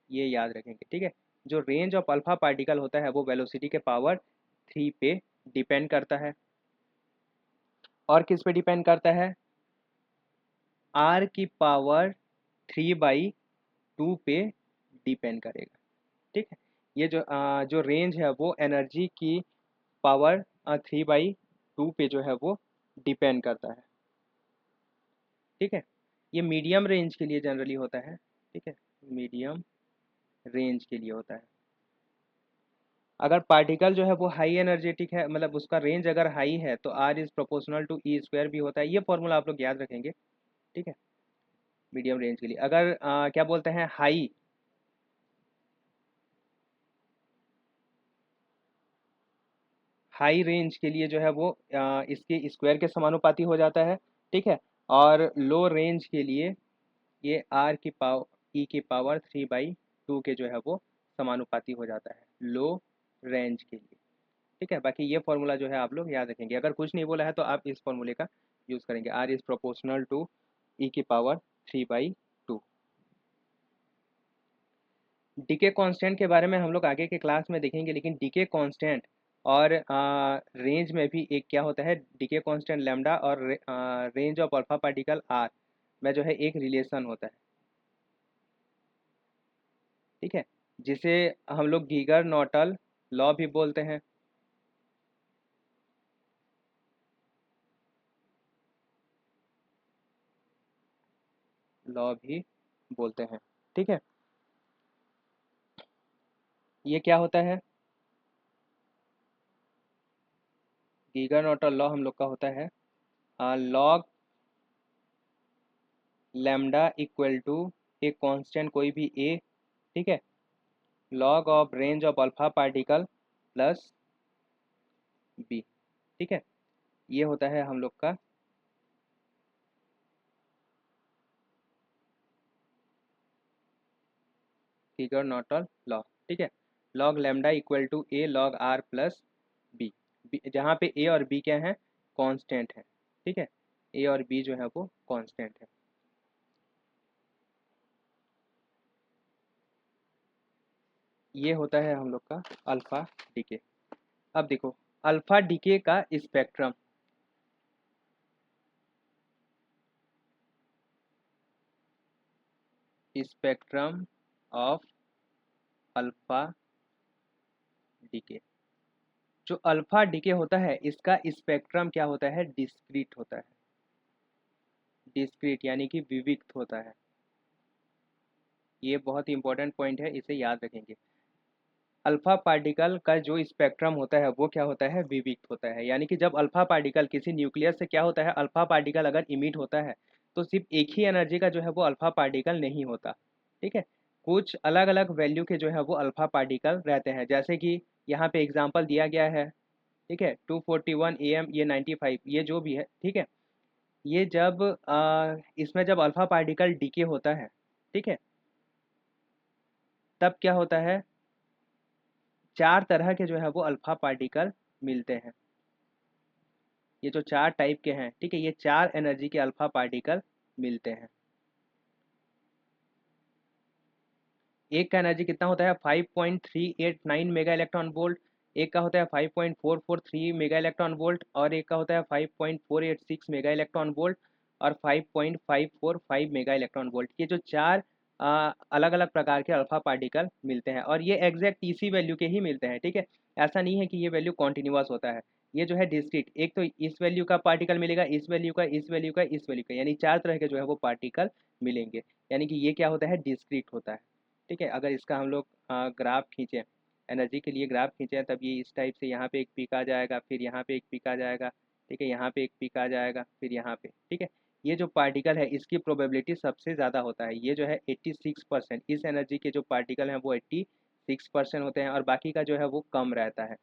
ये याद रखेंगे। ठीक है, जो रेंज ऑफ अल्फा पार्टिकल होता है वो वेलोसिटी के पावर 3 पे डिपेंड करता है। और किस पे डिपेंड करता है, आर की पावर 3/2 पे डिपेंड करेगा। ठीक है, ये जो रेंज है वो एनर्जी की पावर 3/2 पे जो है वो डिपेंड करता है। ठीक है, ये मीडियम रेंज के लिए जनरली होता है। ठीक है, मीडियम रेंज के लिए होता है। अगर पार्टिकल जो है वो हाई एनर्जेटिक है, मतलब उसका रेंज अगर हाई है तो R is proportional to E square भी होता है, ये फॉर्मूला आप लोग याद रखेंगे। ठीक है, मीडियम रेंज के लिए अगर क्या बोलते हैं, हाई हाई रेंज के लिए जो है वो इसके स्क्वायर के समानुपाती हो जाता है। ठीक है, और लो रेंज के लिए ये आर की पावर ई की पावर 3/2 के जो है वो समानुपाती हो जाता है लो रेंज के लिए। ठीक है, बाकी ये फॉर्मूला जो है आप लोग याद रखेंगे। अगर कुछ नहीं बोला है तो आप इस फॉर्मूले का यूज़ करेंगे, आर इज़ प्रोपोर्शनल टू ई की पावर 3/2। डीके कांस्टेंट के बारे में हम लोग आगे के क्लास में देखेंगे, लेकिन डीके कांस्टेंट और रेंज में भी एक क्या होता है, डीके कांस्टेंट लैम्डा और range of alpha particle R में जो है एक रिलेशन होता है। ठीक है, जिसे हम लोग गीगर नॉटल लॉ भी बोलते हैं। लॉ भी बोलते हैं। ठीक है, ये क्या होता है, गीगर नॉटल लॉ हम लोग का होता है लॉग लैम्डा इक्वल टू एक कांस्टेंट कोई भी ए, ठीक है, log of range of alpha particle plus B. ठीक है, ये होता है हम लोग का गीगर नॉटल लॉ। ठीक है, log lambda equal to A log R plus B, जहाँ पे ए और बी क्या है, कांस्टेंट है। ठीक है, ए और बी जो है वो कांस्टेंट है। ये होता है हम लोग का अल्फा डीके। अब देखो अल्फा डीके का spectrum, spectrum of alpha decay, जो अल्फा डीके होता है इसका स्पेक्ट्रम क्या होता है, डिस्क्रीट होता है। डिस्क्रीट यानी कि विविक्त होता है। ये बहुत ही इंपॉर्टेंट पॉइंट है, इसे याद रखेंगे। अल्फा पार्टिकल का जो स्पेक्ट्रम होता है वो क्या होता है, विविक्त होता है। यानी कि जब अल्फा पार्टिकल किसी न्यूक्लियस से क्या होता है, अल्फा पार्टिकल अगर इमिट होता है तो सिर्फ एक ही एनर्जी का जो है वो अल्फा पार्टिकल नहीं होता। ठीक है, कुछ अलग अलग वैल्यू के जो है वो अल्फा पार्टिकल रहते हैं, जैसे कि यहाँ पे एग्जाम्पल दिया गया है। ठीक है, 241 AM, ये 95, ये जो भी है। ठीक है, ये जब इसमें जब अल्फा पार्टिकल डीके होता है, ठीक है, तब क्या होता है, चार तरह के जो है वो अल्फा पार्टिकल मिलते हैं। ये जो चार टाइप के हैं, ठीक है, ये चार एनर्जी के अल्फा पार्टिकल मिलते हैं। एक का एनर्जी कितना होता है, 5.389 मेगा इलेक्ट्रॉन वोल्ट, एक का होता है 5.443 मेगा इलेक्ट्रॉन वोल्ट, और एक का होता है 5.486 मेगा इलेक्ट्रॉन वोल्ट, और 5.545 मेगा इलेक्ट्रॉन वोल्ट। ये जो चार अलग अलग प्रकार के अल्फा पार्टिकल मिलते हैं, और ये एग्जैक्ट इसी वैल्यू के ही मिलते हैं। ठीक है, ऐसा नहीं है कि ये वैल्यू कॉन्टिन्यूअस होता है। ये जो है डिस्क्रीट, एक तो इस वैल्यू का पार्टिकल मिलेगा, इस वैल्यू का, इस वैल्यू का, इस वैल्यू का, यानी चार तरह के जो है वो पार्टिकल मिलेंगे। यानी कि ये क्या होता है, डिस्क्रीट होता है। ठीक है, अगर इसका हम लोग ग्राफ खींचें, एनर्जी के लिए ग्राफ खींचें, तब ये इस टाइप से यहाँ पे एक पीक आ जाएगा, फिर यहाँ पे एक पीक आ जाएगा। ठीक है, यहाँ पे एक पीक आ जाएगा, फिर यहाँ पे। ठीक है, ये जो पार्टिकल है इसकी प्रोबेबिलिटी सबसे ज़्यादा होता है, ये जो है 86%। इस एनर्जी के जो पार्टिकल हैं वो 86% होते हैं, और बाकी का जो है वो कम रहता है।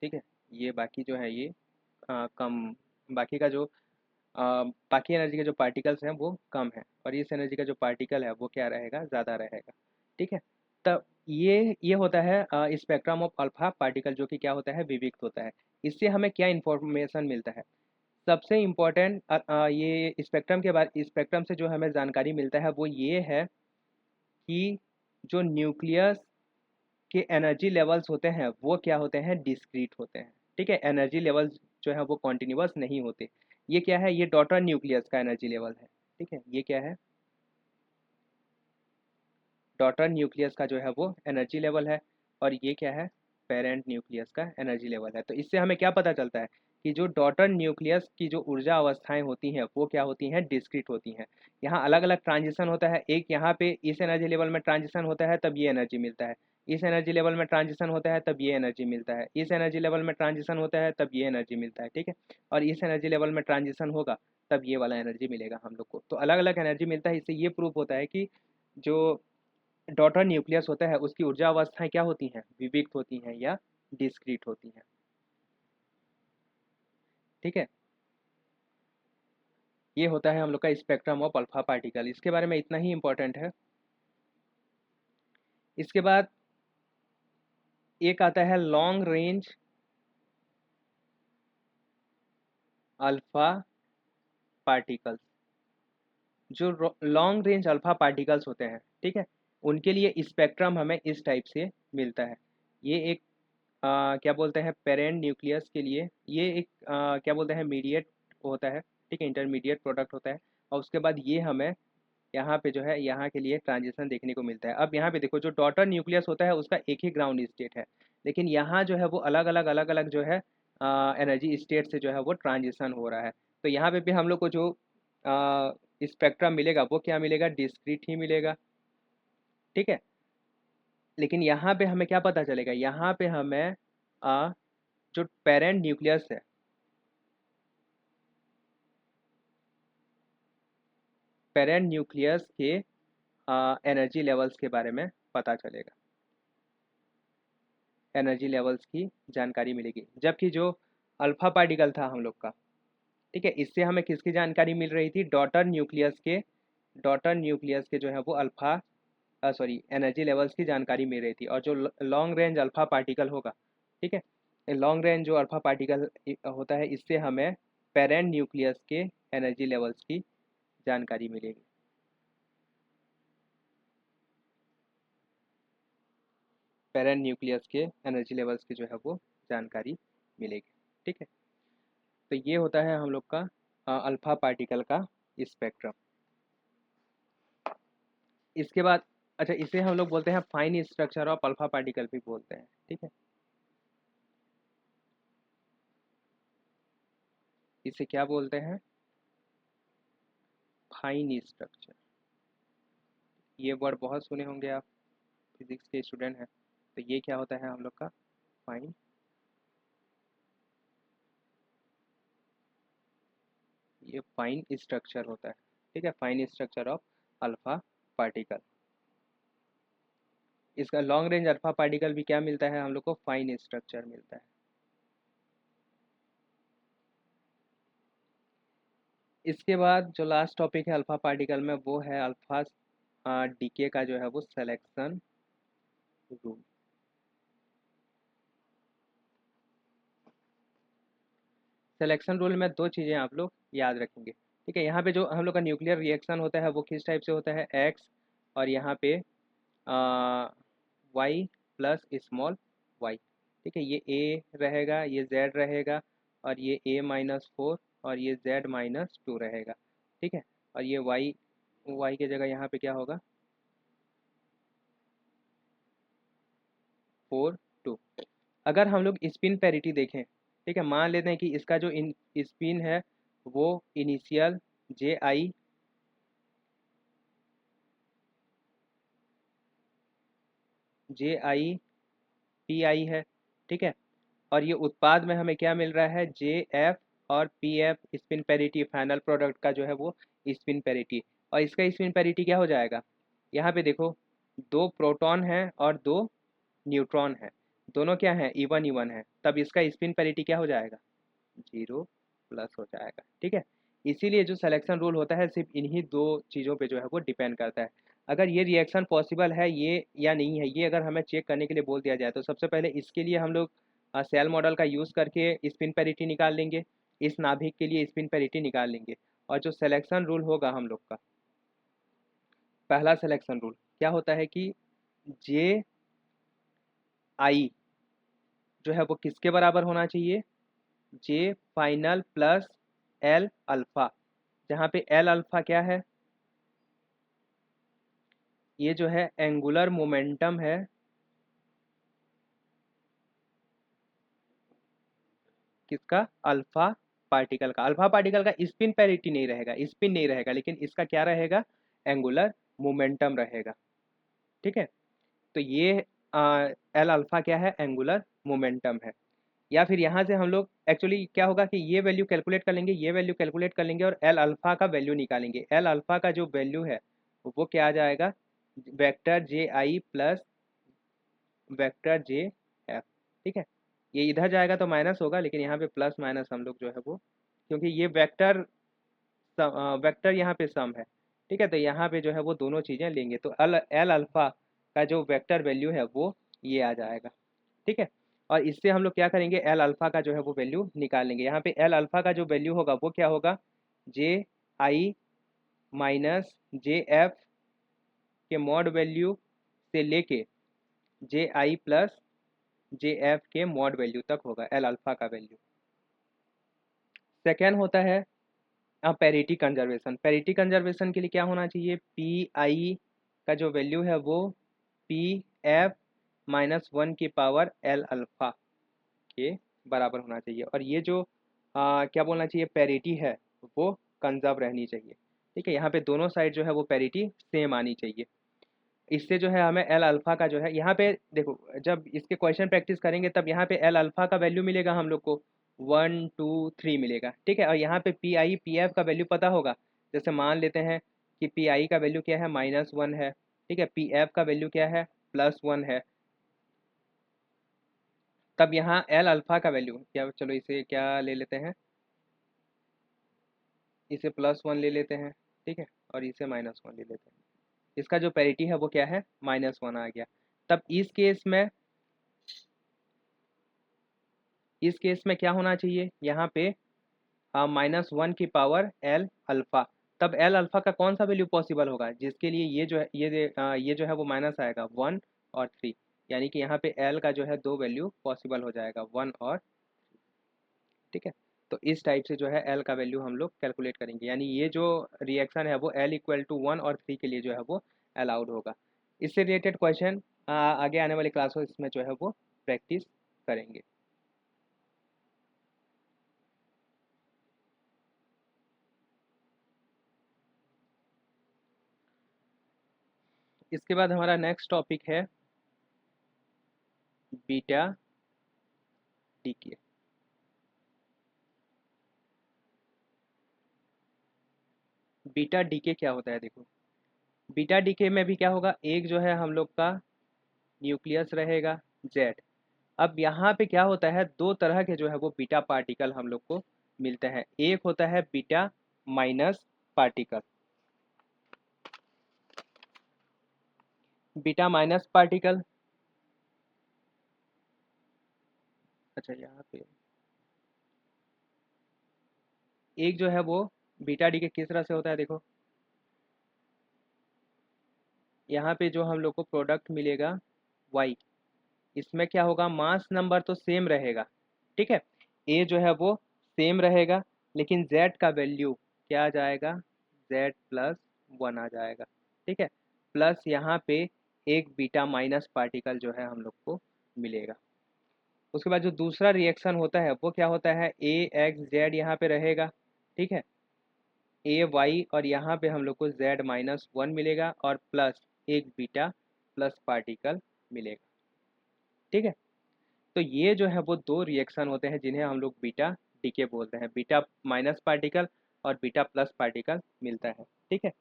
ठीक है, ये बाकी जो है ये कम, बाकी का जो बाकी एनर्जी के जो पार्टिकल्स हैं वो कम है, और इस एनर्जी का जो पार्टिकल है वो क्या रहेगा, ज़्यादा रहेगा। ठीक है, तब ये होता है स्पेक्ट्रम ऑफ अल्फा पार्टिकल, जो कि क्या होता है, विविक्त होता है। इससे हमें क्या इन्फॉर्मेशन मिलता है, सबसे इम्पोर्टेंट ये स्पेक्ट्रम के बारे, स्पेक्ट्रम से जो हमें जानकारी मिलता है वो ये है कि जो न्यूक्लियस के एनर्जी लेवल्स होते हैं वो क्या होते हैं, डिस्क्रीट होते हैं। ठीक है, एनर्जी लेवल्स जो है वो कॉन्टिन्यूअस नहीं होते। ये क्या है, ये डॉटर न्यूक्लियस का एनर्जी लेवल है। ठीक है, ये क्या है, डॉटर न्यूक्लियस का जो है वो एनर्जी लेवल है, और ये क्या है, पेरेंट न्यूक्लियस का एनर्जी लेवल है। तो इससे हमें क्या पता चलता है कि जो डॉटर न्यूक्लियस की जो ऊर्जा अवस्थाएं होती हैं वो क्या होती हैं, डिस्क्रीट होती हैं। यहाँ अलग अलग ट्रांजिशन होता है, एक यहाँ पे इस एनर्जी लेवल में ट्रांजिशन होता है तब ये एनर्जी मिलता है, इस एनर्जी लेवल में ट्रांजिशन होता है तब ये एनर्जी मिलता है, इस एनर्जी लेवल में ट्रांजिशन होता है तब ये एनर्जी मिलता है। ठीक है, और इस एनर्जी लेवल में ट्रांजिशन होगा तब ये वाला एनर्जी मिलेगा हम लोग को। तो अलग अलग एनर्जी मिलता है, इससे ये प्रूफ होता है कि जो डॉटर न्यूक्लियस होता है उसकी ऊर्जा अवस्थाएं क्या होती हैं, विविक्त होती हैं या डिस्क्रीट होती हैं। ठीक है, ये होता है हम लोग का स्पेक्ट्रम ऑफ अल्फा पार्टिकल। इसके बारे में इतना ही इम्पोर्टेंट है। इसके बाद एक आता है लॉन्ग रेंज अल्फा पार्टिकल्स। जो लॉन्ग रेंज अल्फा पार्टिकल्स होते हैं, ठीक है, उनके लिए स्पेक्ट्रम हमें इस टाइप से मिलता है। ये एक क्या बोलते हैं, पेरेंट न्यूक्लियस के लिए ये एक क्या बोलते हैं, मीडिएट होता है, ठीक है, इंटरमीडिएट प्रोडक्ट होता है। और उसके बाद ये हमें यहाँ पे जो है यहाँ के लिए ट्रांजिशन देखने को मिलता है। अब यहाँ पे देखो, जो डॉटर न्यूक्लियस होता है उसका एक ही ग्राउंड स्टेट है, लेकिन यहाँ जो है वो अलग अलग जो है एनर्जी स्टेट से जो है वो ट्रांजिशन हो रहा है। तो यहाँ पे भी हम लोग को जो स्पेक्ट्रम मिलेगा वो क्या मिलेगा, डिस्क्रीट ही मिलेगा, ठीक है। लेकिन यहाँ पे हमें क्या पता चलेगा, यहाँ पे हमें जो पेरेंट न्यूक्लियस है, पेरेंट न्यूक्लियस के एनर्जी लेवल्स के बारे में पता चलेगा, एनर्जी लेवल्स की जानकारी मिलेगी। जबकि जो अल्फा पार्टिकल था हम लोग का, ठीक है, इससे हमें किसकी जानकारी मिल रही थी, डॉटर न्यूक्लियस के जो है वो अल्फा सॉरी एनर्जी लेवल्स की जानकारी मिल रही थी। और जो लॉन्ग रेंज अल्फा पार्टिकल होगा, ठीक है, लॉन्ग रेंज जो अल्फा पार्टिकल होता है, इससे हमें पेरेंट न्यूक्लियस के एनर्जी लेवल्स की जानकारी मिलेगी। पेरेंट न्यूक्लियस के एनर्जी लेवल्स की जो है वो जानकारी मिलेगी, ठीक है। तो ये होता है हम लोग का अल्फा पार्टिकल का स्पेक्ट्रम। इसके बाद अच्छा, इसे हम लोग बोलते हैं fine structure of alpha particle भी बोलते हैं, ठीक है। इसे क्या बोलते हैं, फाइन स्ट्रक्चर। ये वर्ड बहुत सुने होंगे आप, फिजिक्स के स्टूडेंट हैं। तो ये क्या होता है हम लोग का फाइन, ये फाइन स्ट्रक्चर होता है, ठीक है, fine structure of alpha particle. इसका लॉन्ग रेंज अल्फा पार्टिकल भी क्या मिलता है हम लोग को, फाइन स्ट्रक्चर मिलता है। इसके बाद जो लास्ट टॉपिक है अल्फा पार्टिकल में, वो है अल्फा डीके का जो है वो सिलेक्शन रूल। सिलेक्शन रूल में दो चीज़ें आप लोग याद रखेंगे, ठीक है। यहाँ पे जो हम लोग का न्यूक्लियर रिएक्शन होता है वो किस टाइप से होता है, एक्स, और यहाँ पे वाई प्लस स्मॉल वाई, ठीक है। ये ए रहेगा, ये जेड रहेगा, और ये ए माइनस फोर, और ये जेड माइनस टू रहेगा, ठीक है। और ये वाई, वाई की जगह यहाँ पे क्या होगा, फोर टू। अगर हम लोग स्पिन पैरिटी देखें, ठीक है, मान लेते हैं कि इसका जो स्पिन है वो initial J I, P I है, ठीक है। और ये उत्पाद में हमें क्या मिल रहा है, जे एफ और P F spin parity, final product का जो है वो स्पिन पैरिटी। और इसका स्पिन पैरिटी क्या हो जाएगा, यहाँ पे देखो, दो प्रोटॉन है और दो न्यूट्रॉन है, दोनों क्या है, इवन इवन है, तब इसका स्पिन पैरिटी क्या हो जाएगा, जीरो प्लस हो जाएगा, ठीक है। इसीलिए जो सिलेक्शन रूल होता है सिर्फ इन्हीं दो चीज़ों पे जो है वो डिपेंड करता है। अगर ये रिएक्शन पॉसिबल है ये या नहीं है, ये अगर हमें चेक करने के लिए बोल दिया जाए, तो सबसे पहले इसके लिए हम लोग सेल मॉडल का यूज़ करके स्पिन पैरिटी निकाल लेंगे, इस नाभिक के लिए स्पिन पैरिटी निकाल लेंगे। और जो सिलेक्शन रूल होगा हम लोग का, पहला सिलेक्शन रूल क्या होता है कि जे आई जो है वो किसके बराबर होना चाहिए, जे फाइनल प्लस एल अल्फा। जहाँ पे एल अल्फा क्या है, ये जो है एंगुलर मोमेंटम है, किसका, अल्फा पार्टिकल का। अल्फा पार्टिकल का स्पिन पैरिटी नहीं रहेगा, स्पिन नहीं रहेगा, लेकिन इसका क्या रहेगा, एंगुलर मोमेंटम रहेगा, ठीक है। तो ये एल अल्फा क्या है, एंगुलर मोमेंटम है। या फिर यहाँ से हम लोग एक्चुअली क्या होगा कि ये वैल्यू कैलकुलेट कर लेंगे, ये वैल्यू कैलकुलेट कर लेंगे, और एल अल्फा का वैल्यू निकालेंगे। एल अल्फा का जो वैल्यू है वो क्या आ जाएगा, वेक्टर जे आई प्लस वेक्टर जे एफ, ठीक है। ये इधर जाएगा तो माइनस होगा, लेकिन यहाँ पे प्लस माइनस हम लोग जो है वो, क्योंकि ये वेक्टर वेक्टर यहाँ पे सम है, ठीक है। तो यहाँ पे जो है वो दोनों चीज़ें लेंगे, तो एल अल्फ़ा का जो वेक्टर वैल्यू है वो ये आ जाएगा, ठीक है। और इससे हम लोग क्या करेंगे, एल अल्फ़ा का जो है वो वैल्यू निकाल लेंगे। यहाँ पे एल अल्फ़ा का जो वैल्यू होगा वो क्या होगा, जे आई माइनस जे एफ के मॉड वैल्यू से लेके जे आई प्लस जे एफ के मॉड वैल्यू तक होगा एल अल्फ़ा का वैल्यू। सेकेंड होता है पैरिटी कंजर्वेशन। पैरिटी कंजर्वेशन के लिए क्या होना चाहिए, पी आई का जो वैल्यू है वो पी एफ माइनस वन की पावर एल अल्फ़ा के बराबर होना चाहिए। और ये जो क्या बोलना चाहिए, पैरिटी है वो कंजर्व रहनी चाहिए, ठीक है। यहाँ पे दोनों साइड जो है वो पैरिटी सेम आनी चाहिए। इससे जो है हमें एल अल्फ़ा का जो है, यहाँ पे देखो जब इसके क्वेश्चन प्रैक्टिस करेंगे तब यहाँ पे एल अल्फ़ा का वैल्यू मिलेगा हम लोग को 1 2 3 मिलेगा, ठीक है। और यहाँ पे पी आई पी एफ का वैल्यू पता होगा, जैसे मान लेते हैं कि पी आई का वैल्यू क्या है, -1 है, ठीक है। पी एफ का वैल्यू क्या है, +1 है। तब यहाँ एल अल्फ़ा का वैल्यू क्या, चलो इसे क्या ले लेते हैं, इसे +1 ले लेते हैं, ठीक है। और इसे -1 ले लेते हैं। इसका जो पैरिटी है वो क्या है, -1 आ गया। तब इस केस में क्या होना चाहिए, यहाँ पे -1 की पावर एल अल्फ़ा। तब एल अल्फ़ा का कौन सा वैल्यू पॉसिबल होगा, जिसके लिए ये जो है ये जो है वो माइनस आएगा 1 और 3, यानी कि यहाँ पे एल का जो है दो वैल्यू पॉसिबल हो जाएगा 1 और, ठीक है। तो इस टाइप से जो है एल का वैल्यू हम लोग कैलकुलेट करेंगे, यानी ये जो रिएक्शन है वो एल इक्वल टू 1 और 3 के लिए जो है वो अलाउड होगा। इससे रिलेटेड क्वेश्चन आगे आने वाली क्लासों इसमें जो है वो प्रैक्टिस करेंगे। इसके बाद हमारा नेक्स्ट टॉपिक है बीटा डीके। बीटा डीके क्या होता है, देखो बीटा डीके में भी क्या होगा, एक जो है हम लोग का न्यूक्लियस रहेगा जेड। अब यहाँ पे क्या होता है, दो तरह के जो है वो बीटा पार्टिकल हम लोग को मिलते हैं। एक होता है beta minus particle, beta minus particle, अच्छा यहाँ पे एक जो है वो बीटा डी के किस तरह से होता है, देखो यहाँ पे जो हम लोग को प्रोडक्ट मिलेगा वाई, इसमें क्या होगा, मास नंबर तो सेम रहेगा, ठीक है। ए जो है वो सेम रहेगा, लेकिन जेड का वैल्यू क्या आ जाएगा, Z+1 आ जाएगा, ठीक है। प्लस यहाँ पे एक बीटा माइनस पार्टिकल जो है हम लोग को मिलेगा। उसके बाद जो दूसरा रिएक्शन होता है वो क्या होता है, ए एक्स जेड यहाँ पे रहेगा, ठीक है, ए वाई, और यहाँ पे हम लोग को Z-1 मिलेगा और प्लस एक बीटा प्लस पार्टिकल मिलेगा, ठीक है। तो ये जो है वो दो रिएक्शन होते हैं जिन्हें हम लोग बीटा डीके बोलते हैं, बीटा माइनस पार्टिकल और बीटा प्लस पार्टिकल मिलता है, ठीक है।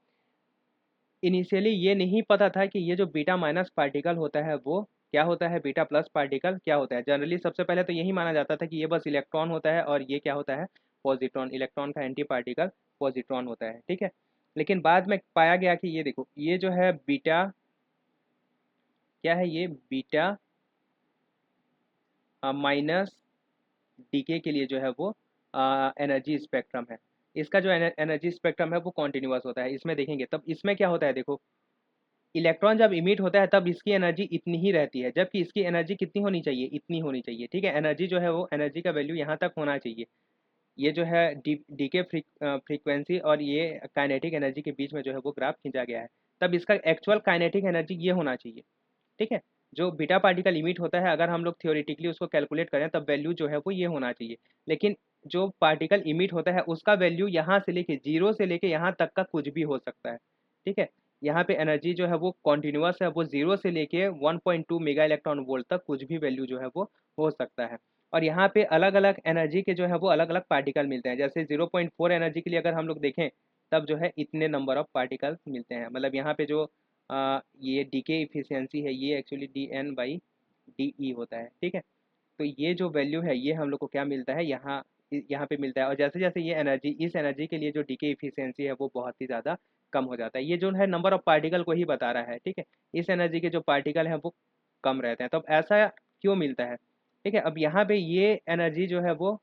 इनिशियली ये नहीं पता था कि ये जो बीटा माइनस पार्टिकल होता है वो क्या होता है, बीटा प्लस पार्टिकल क्या होता है। जनरली सबसे पहले तो यही माना जाता था कि ये बस इलेक्ट्रॉन होता है और ये क्या होता है, पॉजिट्रॉन, इलेक्ट्रॉन का एंटी पार्टिकल पॉजिट्रॉन होता है, ठीक है। लेकिन बाद में पाया गया कि ये देखो, ये जो है बीटा क्या है, ये बीटा माइनस डीके के लिए जो है वो एनर्जी स्पेक्ट्रम है। इसका जो एनर्जी स्पेक्ट्रम है वो कॉन्टिन्यूअस होता है। इसमें देखेंगे तब इसमें क्या होता है, देखो इलेक्ट्रॉन जब इमिट होता है तब इसकी एनर्जी इतनी ही रहती है, जबकि इसकी एनर्जी कितनी होनी चाहिए, इतनी होनी चाहिए, ठीक है। एनर्जी जो है वो एनर्जी का वैल्यू यहाँ तक होना चाहिए। ये जो है डीके फ्रीक्वेंसी और ये काइनेटिक एनर्जी के बीच में जो है वो ग्राफ खींचा गया है, तब इसका एक्चुअल काइनेटिक एनर्जी ये होना चाहिए, ठीक है। जो बीटा पार्टिकल इमिट होता है अगर हम लोग थियोरेटिकली उसको कैलकुलेट करें तब वैल्यू जो है वो ये होना चाहिए, लेकिन जो पार्टिकल इमिट होता है उसका वैल्यू यहाँ से लेके 0 से लेके यहाँ तक का कुछ भी हो सकता है, ठीक है। यहाँ पे एनर्जी जो है वो कॉन्टिन्यूअस है, वो 0 से लेके 1.2 मेगा इलेक्ट्रॉन वोल्ट तक कुछ भी वैल्यू जो है वो हो सकता है। और यहाँ पे अलग अलग एनर्जी के जो है वो अलग अलग पार्टिकल मिलते हैं, जैसे 0.4 एनर्जी के लिए अगर हम लोग देखें तब जो है इतने नंबर ऑफ पार्टिकल्स मिलते हैं। मतलब यहाँ पे जो ये डीके इफिशियंसी है ये एक्चुअली DN/DE होता है, ठीक है। तो ये जो वैल्यू है ये हम लोग को क्या मिलता है, यहाँ यहाँ पे मिलता है। और जैसे जैसे ये एनर्जी, इस एनर्जी के लिए जो डीके इफिशियंसी है वो बहुत ही ज़्यादा कम हो जाता है। ये जो है नंबर ऑफ पार्टिकल को ही बता रहा है, ठीक है। इस एनर्जी के जो पार्टिकल हैं वो कम रहते हैं। तो अब ऐसा क्यों मिलता है, ठीक है। अब यहाँ पे ये एनर्जी जो है वो,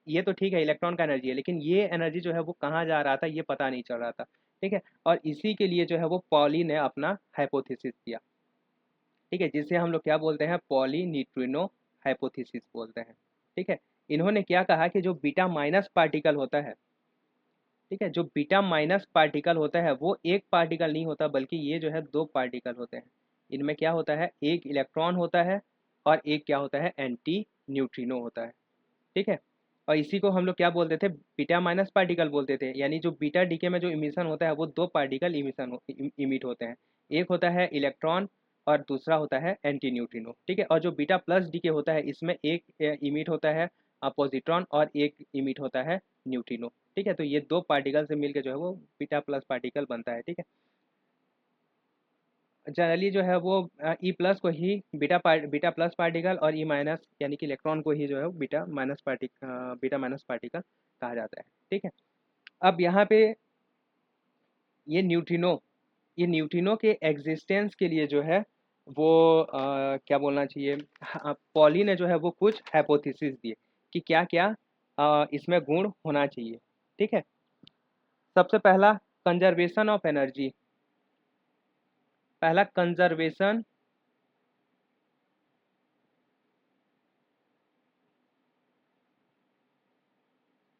ये तो ठीक है इलेक्ट्रॉन का एनर्जी है, लेकिन ये एनर्जी जो है वो कहाँ जा रहा था ये पता नहीं चल रहा था, ठीक है। और इसी के लिए जो है वो पॉली ने अपना हाइपोथेसिस दिया, ठीक है, जिसे हम लोग क्या बोलते हैं, पॉली न्यूट्रिनो हाइपोथेसिस बोलते हैं, ठीक है। इन्होंने क्या कहा कि जो बीटा माइनस पार्टिकल होता है, ठीक है, जो बीटा माइनस पार्टिकल होता है वो एक पार्टिकल नहीं होता, बल्कि ये जो है दो पार्टिकल होते हैं। इनमें क्या होता है, एक इलेक्ट्रॉन होता है और एक क्या होता है, एंटी न्यूट्रिनो होता है, ठीक है। और इसी को हम लोग क्या बोलते थे, बीटा माइनस पार्टिकल बोलते थे। यानी जो बीटा डीके में जो इमिशन होता है वो दो पार्टिकल इमिट होते हैं, एक होता है इलेक्ट्रॉन और दूसरा होता है एंटी न्यूट्रिनो, ठीक है। और जो बीटा प्लस डीके होता है इसमें एक इमिट होता है पॉजिट्रॉन और एक इमिट होता है न्यूट्रिनो, ठीक है। तो ये दो पार्टिकल से मिलकर जो है वो बीटा प्लस पार्टिकल बनता है, ठीक है। जनरली जो है वो ई प्लस को ही बीटा प्लस पार्टिकल और ई माइनस यानी कि इलेक्ट्रॉन को ही जो है बीटा माइनस पार्टिकल कहा जाता है, ठीक है। अब यहाँ पे ये न्यूट्रिनो, ये न्यूट्रिनो के एग्जिस्टेंस के लिए जो है वो क्या बोलना चाहिए, पॉली ने जो है वो कुछ हाइपोथेसिस दिए कि क्या क्या इसमें गुण होना चाहिए, ठीक है। सबसे पहला कंजर्वेशन ऑफ एनर्जी, पहला कंजर्वेशन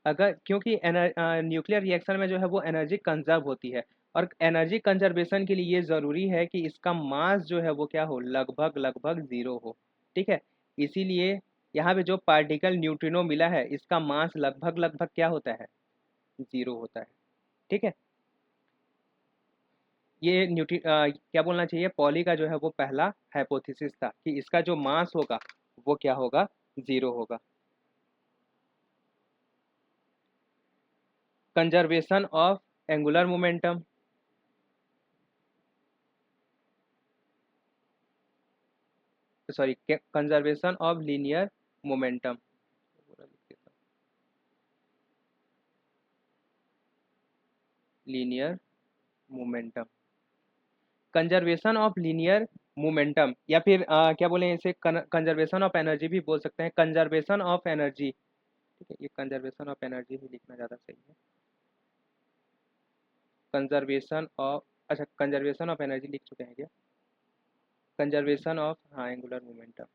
अगर, क्योंकि न्यूक्लियर रिएक्शन में जो है वो एनर्जी कंजर्व होती है, और एनर्जी कंजर्वेशन के लिए ये ज़रूरी है कि इसका मास जो है वो क्या हो, लगभग लगभग ज़ीरो हो, ठीक है। इसीलिए यहाँ पे जो पार्टिकल न्यूट्रिनो मिला है इसका मास लगभग लगभग क्या होता है, ज़ीरो होता है, ठीक है। ये क्या बोलना चाहिए, पॉली का जो है वो पहला हाइपोथेसिस था कि इसका जो मास होगा वो क्या होगा, ज़ीरो होगा। Conservation of angular momentum, sorry, conservation of linear momentum, linear momentum, conservation of linear momentum, या फिर क्या बोले इसे, कंजर्वेशन ऑफ एनर्जी भी बोल सकते हैं, कंजर्वेशन ऑफ एनर्जी, ठीक है। ये कंजर्वेशन ऑफ एनर्जी ही लिखना ज़्यादा सही है, कंजर्वेशन ऑफ, अच्छा कंजर्वेशन ऑफ एनर्जी लिख चुके हैं क्या, कंजर्वेशन ऑफ, हाँ, angular momentum,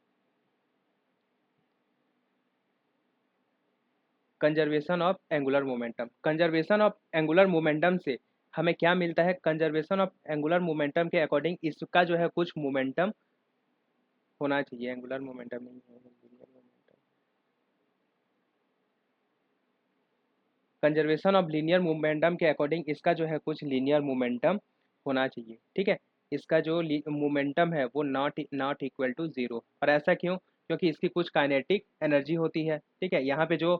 conservation of angular momentum, conservation of angular momentum से हमें क्या मिलता है, कंजर्वेशन ऑफ एंगुलर मोमेंटम के अकॉर्डिंग इसका जो है कुछ मोमेंटम होना चाहिए, एंगुलर मोमेंटम नहीं है, linear momentum। Conservation of linear momentum के अकॉर्डिंग इसका जो है कुछ लीनियर मोमेंटम होना चाहिए, ठीक है। इसका जो मोमेंटम है वो not not equal to zero, और ऐसा क्यों, क्योंकि इसकी कुछ काइनेटिक एनर्जी होती है, ठीक है। यहाँ पे जो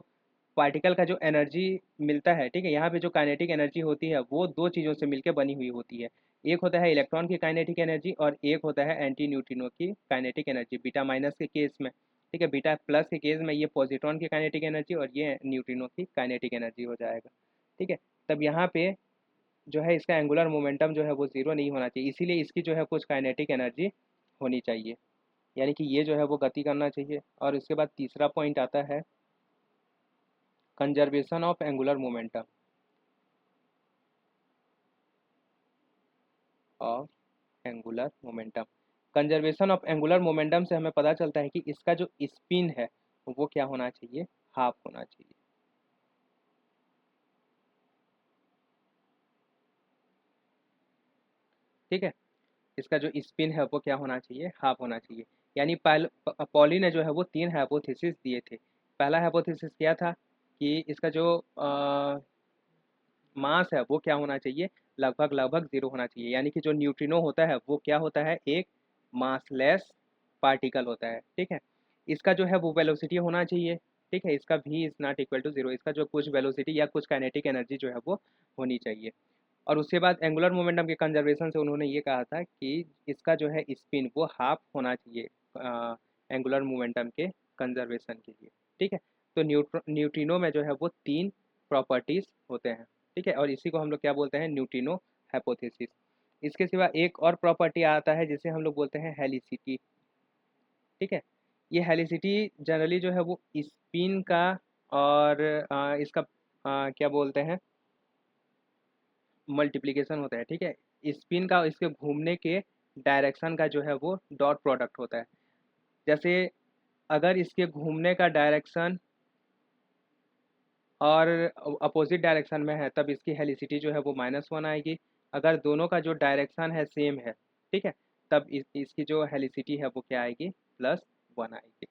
पार्टिकल का जो एनर्जी मिलता है, ठीक है, यहाँ पे जो काइनेटिक एनर्जी होती है वो दो चीज़ों से मिलकर बनी हुई होती है, एक होता है इलेक्ट्रॉन की काइनेटिक एनर्जी और एक होता है एंटी न्यूट्रिनो की काइनेटिक एनर्जी, बीटा माइनस के केस में, ठीक है। बीटा प्लस के केस में ये पॉजिट्रॉन की काइनेटिक एनर्जी और ये न्यूट्रिनो की काइनेटिक एनर्जी हो जाएगा, ठीक है। तब यहाँ पे जो है इसका एंगुलर मोमेंटम जो है वो ज़ीरो नहीं होना चाहिए, इसीलिए इसकी जो है कुछ काइनेटिक एनर्जी होनी चाहिए, यानी कि ये जो है वो गति करना चाहिए। और उसके बाद तीसरा पॉइंट आता है conservation of angular momentum, of angular momentum, conservation of angular momentum से हमें पता चलता है कि इसका जो स्पिन है वो क्या होना चाहिए, हाफ होना चाहिए, ठीक है। इसका जो स्पिन है वो क्या होना चाहिए, हाफ होना चाहिए। यानी पॉली ने जो है वो तीन हाइपोथेसिस दिए थे। पहला हाइपोथेसिस क्या था कि इसका जो मास है वो क्या होना चाहिए, लगभग लगभग जीरो होना चाहिए, यानी कि जो न्यूट्रिनो होता है वो क्या होता है, एक मासलेस पार्टिकल होता है, ठीक है। इसका जो है वो वेलोसिटी होना चाहिए, ठीक है, इसका v is not equal to zero, इसका जो कुछ वेलोसिटी या कुछ काइनेटिक एनर्जी जो है वो होनी चाहिए। और उसके बाद एंगुलर मोमेंटम के कंजर्वेशन से उन्होंने ये कहा था कि इसका जो है स्पिन वो हाफ होना चाहिए एंगुलर मोमेंटम के कंजर्वेशन के लिए, ठीक है। तो न्यूट्रिनो में जो है वो 3 प्रॉपर्टीज़ होते हैं, ठीक है, और इसी को हम लोग क्या बोलते हैं, न्यूट्रिनो हाइपोथेसिस। इसके सिवा एक और प्रॉपर्टी आता है जिसे हम लोग बोलते हैं हेलिसिटी, ठीक है। ये हेलिसिटी जनरली जो है वो स्पिन का और इसका क्या बोलते हैं, मल्टीप्लिकेशन होता है, ठीक है। स्पिन का इसके घूमने के डायरेक्शन का जो है वो डॉट प्रोडक्ट होता है। जैसे अगर इसके घूमने का डायरेक्शन और अपोजिट डायरेक्शन में है तब इसकी हेलिसिटी जो है वो -1 आएगी। अगर दोनों का जो डायरेक्शन है सेम है, ठीक है, तब इसकी जो हेलिसिटी है वो क्या आएगी, +1 आएगी।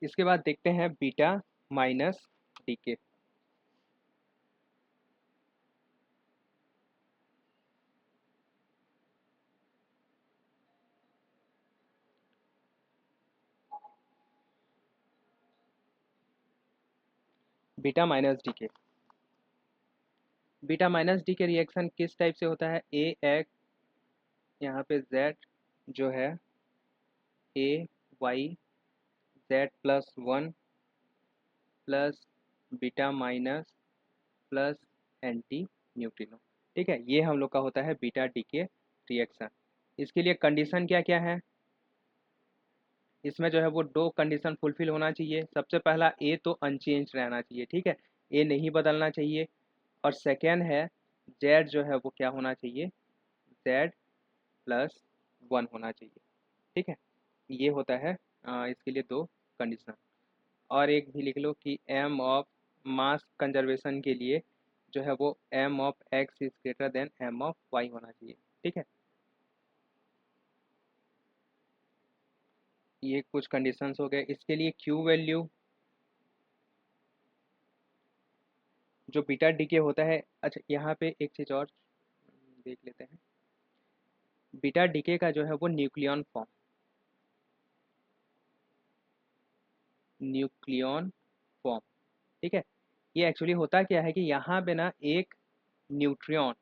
इसके बाद देखते हैं beta minus decay. Beta minus decay, beta minus decay reaction किस टाइप से होता है, ए एक्स, यहाँ पे जेड जो है A Y Z +1 plus beta minus plus anti neutrino, ठीक है। ये हम लोग का होता है बीटा डीके रिएक्शन। इसके लिए कंडीशन क्या क्या है, इसमें जो है वो 2 कंडीशन फुलफिल होना चाहिए। सबसे पहला ए तो अनचेंज रहना चाहिए, ठीक है, ए नहीं बदलना चाहिए। और सेकेंड है जेड जो है वो क्या होना चाहिए, जेड +1 होना चाहिए, ठीक है। ये होता है इसके लिए 2 कंडीशन। और एक भी लिख लो कि एम ऑफ मास कंजर्वेशन के लिए जो है वो M of X is greater than M of Y होना चाहिए, ठीक है। ये कुछ कंडीशंस हो गए। इसके लिए क्यू वैल्यू जो बीटा डीके होता है, अच्छा यहाँ पे एक चीज़ और देख लेते हैं। बीटा डीके का जो है वो न्यूक्लियन फॉर्म, ठीक है। ये एक्चुअली होता क्या है कि यहाँ पे ना एक न्यूट्रियन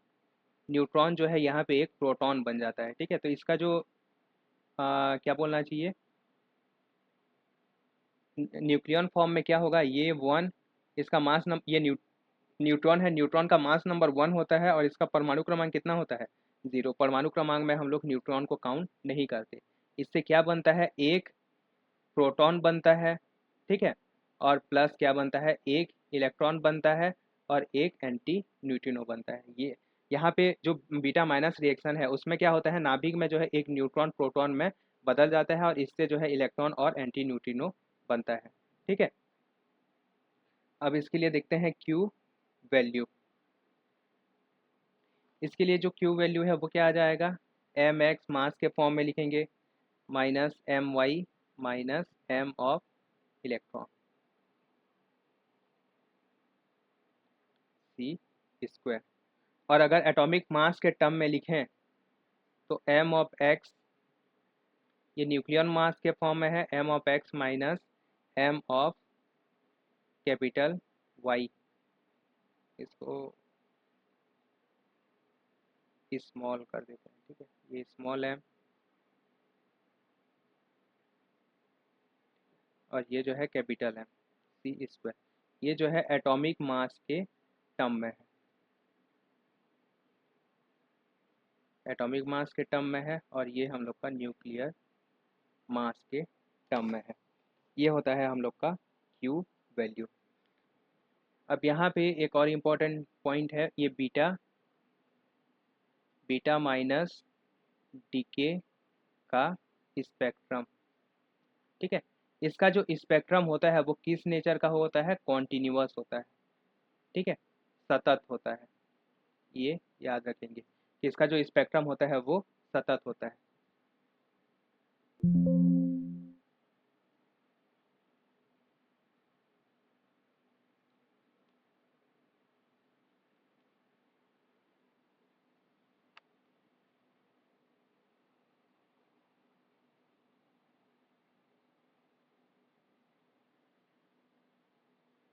न्यूट्रॉन जो है यहाँ पे एक प्रोटॉन बन जाता है, ठीक है। तो इसका जो क्या बोलना चाहिए, न्यूक्लियन फॉर्म में क्या होगा, ये 1, इसका मास नंबर, ये न्यूट्रॉन है, न्यूट्रॉन का मास नंबर 1 होता है और इसका परमाणु क्रमांक कितना होता है, 0। परमाणु क्रमांक में हम लोग न्यूट्रॉन को काउंट नहीं करते। इससे क्या बनता है, एक प्रोटॉन बनता है, ठीक है, और प्लस क्या बनता है, एक इलेक्ट्रॉन बनता है और एक एंटी न्यूट्रिनो बनता है। ये यहाँ पे जो बीटा माइनस रिएक्शन है उसमें क्या होता है, नाभिक में जो है एक न्यूट्रॉन प्रोटॉन में बदल जाता है और इससे जो है इलेक्ट्रॉन और एंटी न्यूट्रिनो बनता है, ठीक है। अब इसके लिए देखते हैं क्यू वैल्यू। इसके लिए जो क्यू वैल्यू है वो क्या आ जाएगा, एम एक्स मास के फॉर्म में लिखेंगे minus M Y minus M of electron C square. और अगर एटॉमिक मास के टर्म में लिखें तो एम ऑफ एक्स, ये न्यूक्लियर मास के फॉर्म में है, M of X minus M of capital Y, इसको स्मॉल कर देते हैं, ठीक है, ये स्मॉल एम और ये जो है कैपिटल एम सी स्क्वायर। ये जो है एटॉमिक मास के टर्म में है, एटॉमिक मास के टर्म में है, और ये हम लोग का न्यूक्लियर मास के टर्म में है। ये होता है हम लोग का क्यू वैल्यू। अब यहाँ पे एक और इम्पॉर्टेंट पॉइंट है, ये बीटा माइनस डीके का स्पेक्ट्रम, ठीक है। इसका जो स्पेक्ट्रम होता है वो किस नेचर का होता है, कॉन्टिन्यूअस होता है, ठीक है, सतत होता है। ये याद रखेंगे कि इसका जो स्पेक्ट्रम होता है वो सतत होता है।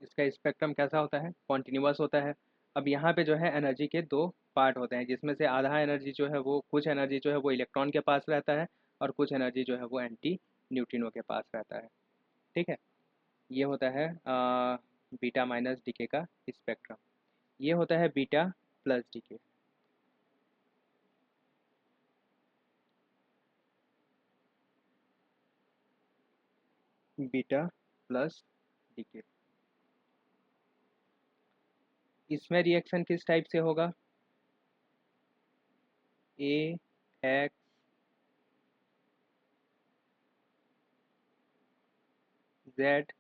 इसका स्पेक्ट्रम कैसा होता है, कॉन्टिन्यूअस होता है। अब यहाँ पे जो है एनर्जी के 2 पार्ट होते हैं, जिसमें से आधा एनर्जी जो है वो, कुछ एनर्जी जो है वो इलेक्ट्रॉन के पास रहता है और कुछ एनर्जी जो है वो एंटी न्यूट्रिनो के पास रहता है। ठीक है, ये होता है बीटा माइनस डीके का स्पेक्ट्रम। ये होता है beta plus decay. Beta plus decay, reaction रिएक्शन किस टाइप से होगा? ए एक्स जेड,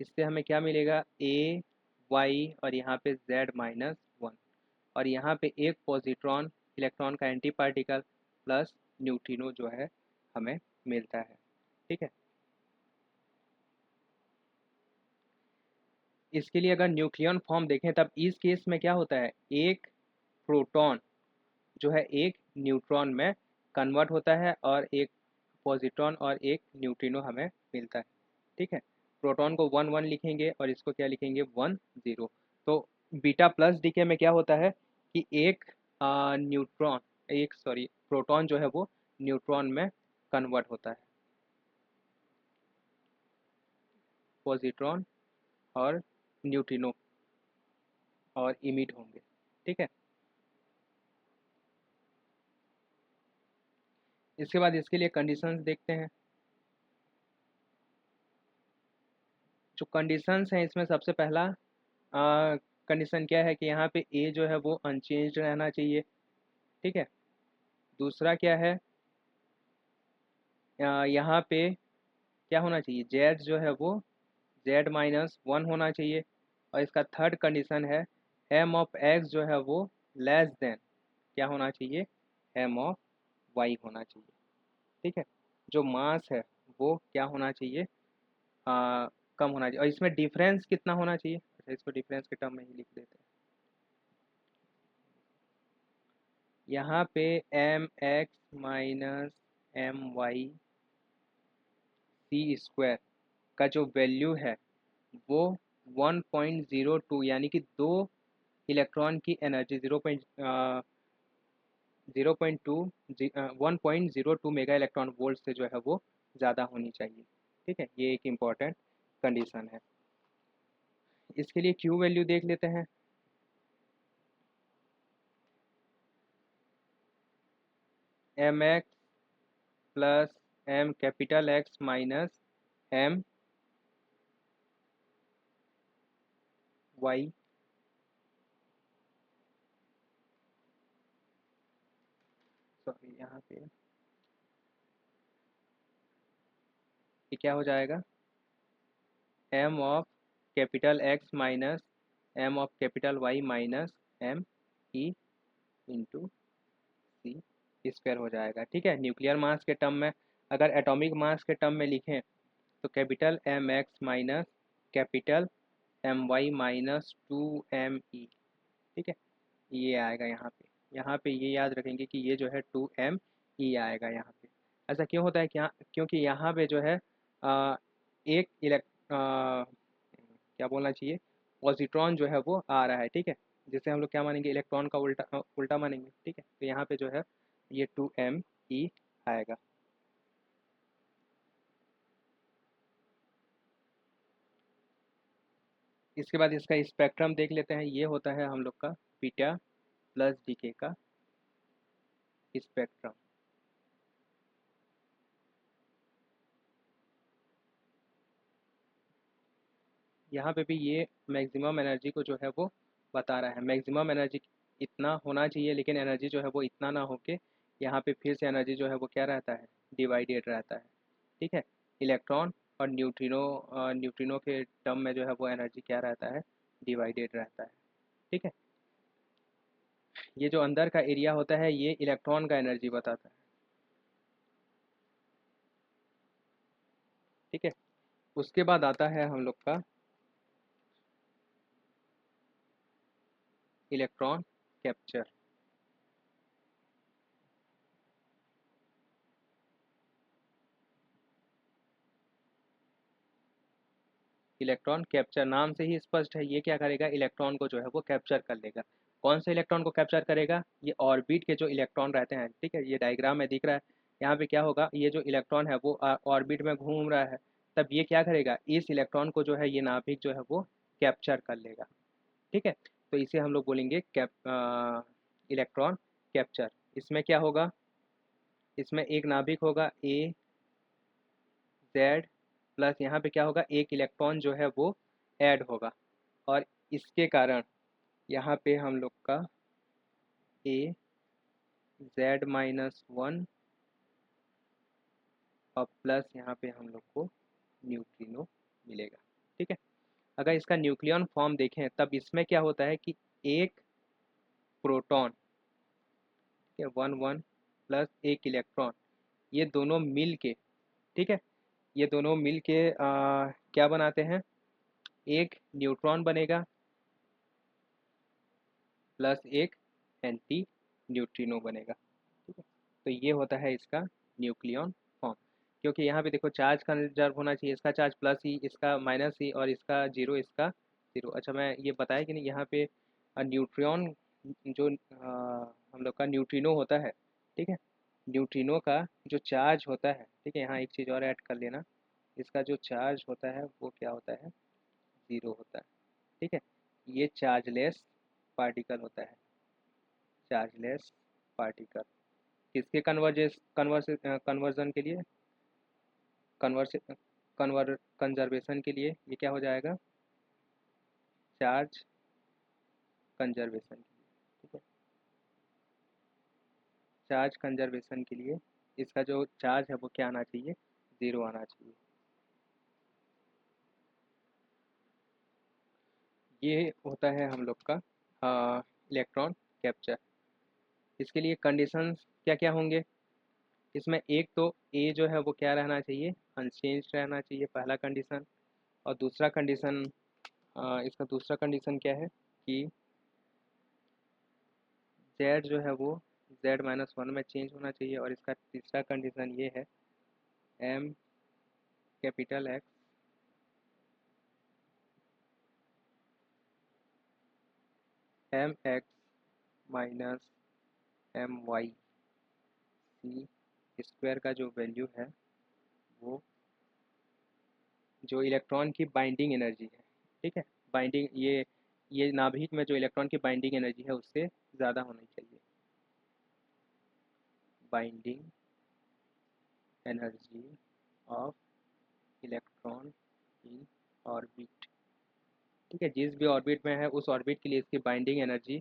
इससे हमें क्या मिलेगा? ए वाई और यहाँ पे जेड माइनस वन, और यहाँ पे एक पॉजिट्रॉन इलेक्ट्रॉन का एंटी पार्टिकल प्लस न्यूट्रिनो जो है हमें मिलता है। ठीक है, इसके लिए अगर न्यूक्लियन फॉर्म देखें तब इस केस में क्या होता है? एक प्रोटॉन जो है एक न्यूट्रॉन में कन्वर्ट होता है और एक पॉजिट्रॉन और एक न्यूट्रिनो हमें मिलता है। ठीक है, प्रोटॉन को 1 1 लिखेंगे और इसको क्या लिखेंगे? 1 0। तो बीटा प्लस डीके में क्या होता है कि एक न्यूट्रॉन एक सॉरी प्रोटॉन जो है वो न्यूट्रॉन में कन्वर्ट होता है, पॉजिट्रॉन और न्यूट्रिनो और इमिट होंगे। ठीक है, इसके बाद इसके लिए कंडीशंस देखते हैं। जो कंडीशंस हैं इसमें सबसे पहला कंडीशन क्या है कि यहाँ पे ए जो है वो अनचेंज्ड रहना चाहिए। ठीक है, दूसरा क्या है, यहाँ पे क्या होना चाहिए? जेड जो है वो जेड माइनस वन होना चाहिए। और इसका थर्ड कंडीशन है एम ऑफ एक्स जो है वो लेस देन क्या होना चाहिए? एम ऑफ वाई होना चाहिए। ठीक है, जो मास है वो क्या होना चाहिए? कम होना चाहिए। और इसमें डिफरेंस कितना होना चाहिए? अच्छा, इसको डिफरेंस के टर्म में ही लिख देते हैं। यहाँ पे M X minus M Y C square का जो वैल्यू है वो 1.02 यानी कि दो इलेक्ट्रॉन की एनर्जी 1.02 मेगा इलेक्ट्रॉन वोल्ट से जो है वो ज़्यादा होनी चाहिए। ठीक है, ये एक इम्पॉर्टेंट कंडीशन है। इसके लिए क्यू वैल्यू देख लेते हैं। M X plus M capital X minus M Y, sorry यहाँ पे ये क्या हो जाएगा? M of capital X minus M of capital Y minus M E into C square हो जाएगा। ठीक है, न्यूक्लियर मास के टर्म में, अगर एटॉमिक मास के टर्म में लिखें तो capital M X minus capital M Y minus 2 m e। ठीक है, ये आएगा यहाँ पे। यहाँ पे ये याद रखेंगे कि ये जो है 2 m e आएगा यहाँ पे। ऐसा क्यों होता है? क्या? क्योंकि यहाँ पे जो है एक क्या बोलना चाहिए? पॉजिट्रॉन जो है वो आ रहा है। ठीक है, जिसे हम लोग क्या मानेंगे? इलेक्ट्रॉन का उल्टा उल्टा मानेंगे। ठीक है, तो यहाँ पे जो है ये 2 m e आएगा। इसके बाद इसका स्पेक्ट्रम देख लेते हैं। ये होता है हम लोग का बीटा प्लस डीके का स्पेक्ट्रम। यहाँ पे भी ये मैक्सिमम एनर्जी को जो है वो बता रहा है। मैक्सिमम एनर्जी इतना होना चाहिए, लेकिन एनर्जी जो है वो इतना ना होके यहाँ पे फिर से एनर्जी जो है वो क्या रहता है? डिवाइडेड रहता है। ठीक है, इलेक्ट्रॉन और न्यूट्रिनो के टर्म में जो है वो एनर्जी क्या रहता है? डिवाइडेड रहता है। ठीक है, ये जो अंदर का एरिया होता है ये इलेक्ट्रॉन का एनर्जी बताता है। ठीक है, उसके बाद आता है हम लोग का इलेक्ट्रॉन कैप्चर। इलेक्ट्रॉन कैप्चर नाम से ही स्पष्ट है, ये क्या करेगा? इलेक्ट्रॉन को जो है वो कैप्चर कर लेगा। कौन से इलेक्ट्रॉन को कैप्चर करेगा? ये ऑर्बिट के जो इलेक्ट्रॉन रहते हैं। ठीक है, ये डायग्राम में दिख रहा है यहाँ पे क्या होगा, ये जो इलेक्ट्रॉन है वो ऑर्बिट में घूम रहा है, तब ये क्या करेगा, इस इलेक्ट्रॉन को जो है ये नाभिक जो है वो कैप्चर कर लेगा। ठीक है, तो इसे हम लोग बोलेंगे इलेक्ट्रॉन कैप्चर। इसमें क्या होगा, इसमें एक नाभिक होगा ए जेड प्लस, यहाँ पे क्या होगा, एक इलेक्ट्रॉन जो है वो ऐड होगा, और इसके कारण यहाँ पे हम लोग का ए जेड माइनस वन और प्लस यहाँ पे हम लोग को न्यूट्रिनो मिलेगा। ठीक है, अगर इसका न्यूक्लियन फॉर्म देखें तब इसमें क्या होता है कि एक प्रोटॉन, ठीक है, वन वन प्लस एक इलेक्ट्रॉन, ये दोनों मिल के, ठीक है, ये दोनों मिल के क्या बनाते हैं, एक न्यूट्रॉन बनेगा प्लस एक एंटी न्यूट्रिनो बनेगा। ठीक है, तो ये होता है इसका न्यूक्लियन फॉर्म। क्योंकि यहाँ पे देखो चार्ज कंजर्व होना चाहिए, इसका चार्ज प्लस ही, इसका माइनस ही, और इसका जीरो, इसका जीरो। अच्छा, मैं ये बताया कि नहीं, यहाँ पे न्यूट्रियन जो हम लोग का न्यूट्रिनो होता है, ठीक है, न्यूट्रिनो का जो चार्ज होता है, ठीक है, यहाँ एक चीज़ और ऐड कर लेना, इसका जो चार्ज होता है वो क्या होता है, ज़ीरो होता है। ठीक है, ये चार्जलेस पार्टिकल होता है, चार्जलेस पार्टिकल। किसके कन्वर्जन के लिए, कन्वर्स कंजर्वेशन के लिए, ये क्या हो जाएगा, चार्ज कंजर्वेशन के लिए। ठीक है, चार्ज कंजर्वेशन के लिए इसका जो चार्ज है वो क्या आना चाहिए, ज़ीरो आना चाहिए। ये होता है हम लोग का इलेक्ट्रॉन कैप्चर। इसके लिए कंडीशंस क्या क्या होंगे, इसमें एक तो ए जो है वो क्या रहना चाहिए, अनचेंज रहना चाहिए, पहला कंडीशन। और दूसरा कंडीशन, इसका दूसरा कंडीशन क्या है कि जेड जो है वो जेड माइनस वन में चेंज होना चाहिए। और इसका तीसरा कंडीशन ये है, M capital X M X minus M Y C square का जो वैल्यू है वो जो इलेक्ट्रॉन की बाइंडिंग एनर्जी है, ठीक है, बाइंडिंग, ये नाभिक में जो इलेक्ट्रॉन की बाइंडिंग एनर्जी है उससे ज़्यादा होनी चाहिए, binding energy of electron in orbit. ठीक है, जिस भी ऑर्बिट में है उस ऑर्बिट के लिए इसकी बाइंडिंग एनर्जी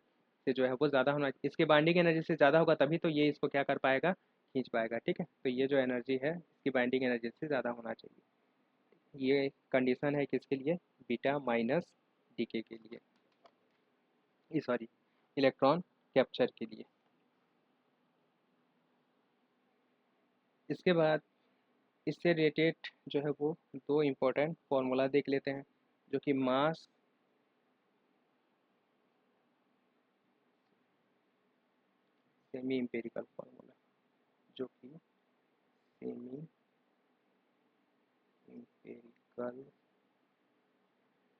से जो है वो ज़्यादा होना चाहिए। इसकी बाइंडिंग एनर्जी से ज़्यादा होगा तभी तो ये इसको क्या कर पाएगा, खींच पाएगा। ठीक है, तो ये जो एनर्जी है इसकी बाइंडिंग एनर्जी से ज़्यादा होना चाहिए। ये कंडीशन है किसके लिए, बीटा माइनस डीके के लिए, सॉरी, इलेक्ट्रॉन कैप्चर के लिए। इसके बाद इससे रिलेटेड जो है वो दो इम्पोर्टेंट फार्मूला देख लेते हैं, जो कि मास सेमी इम्पेरिकल फार्मूला, जो कि सेमी इम्पेरिकल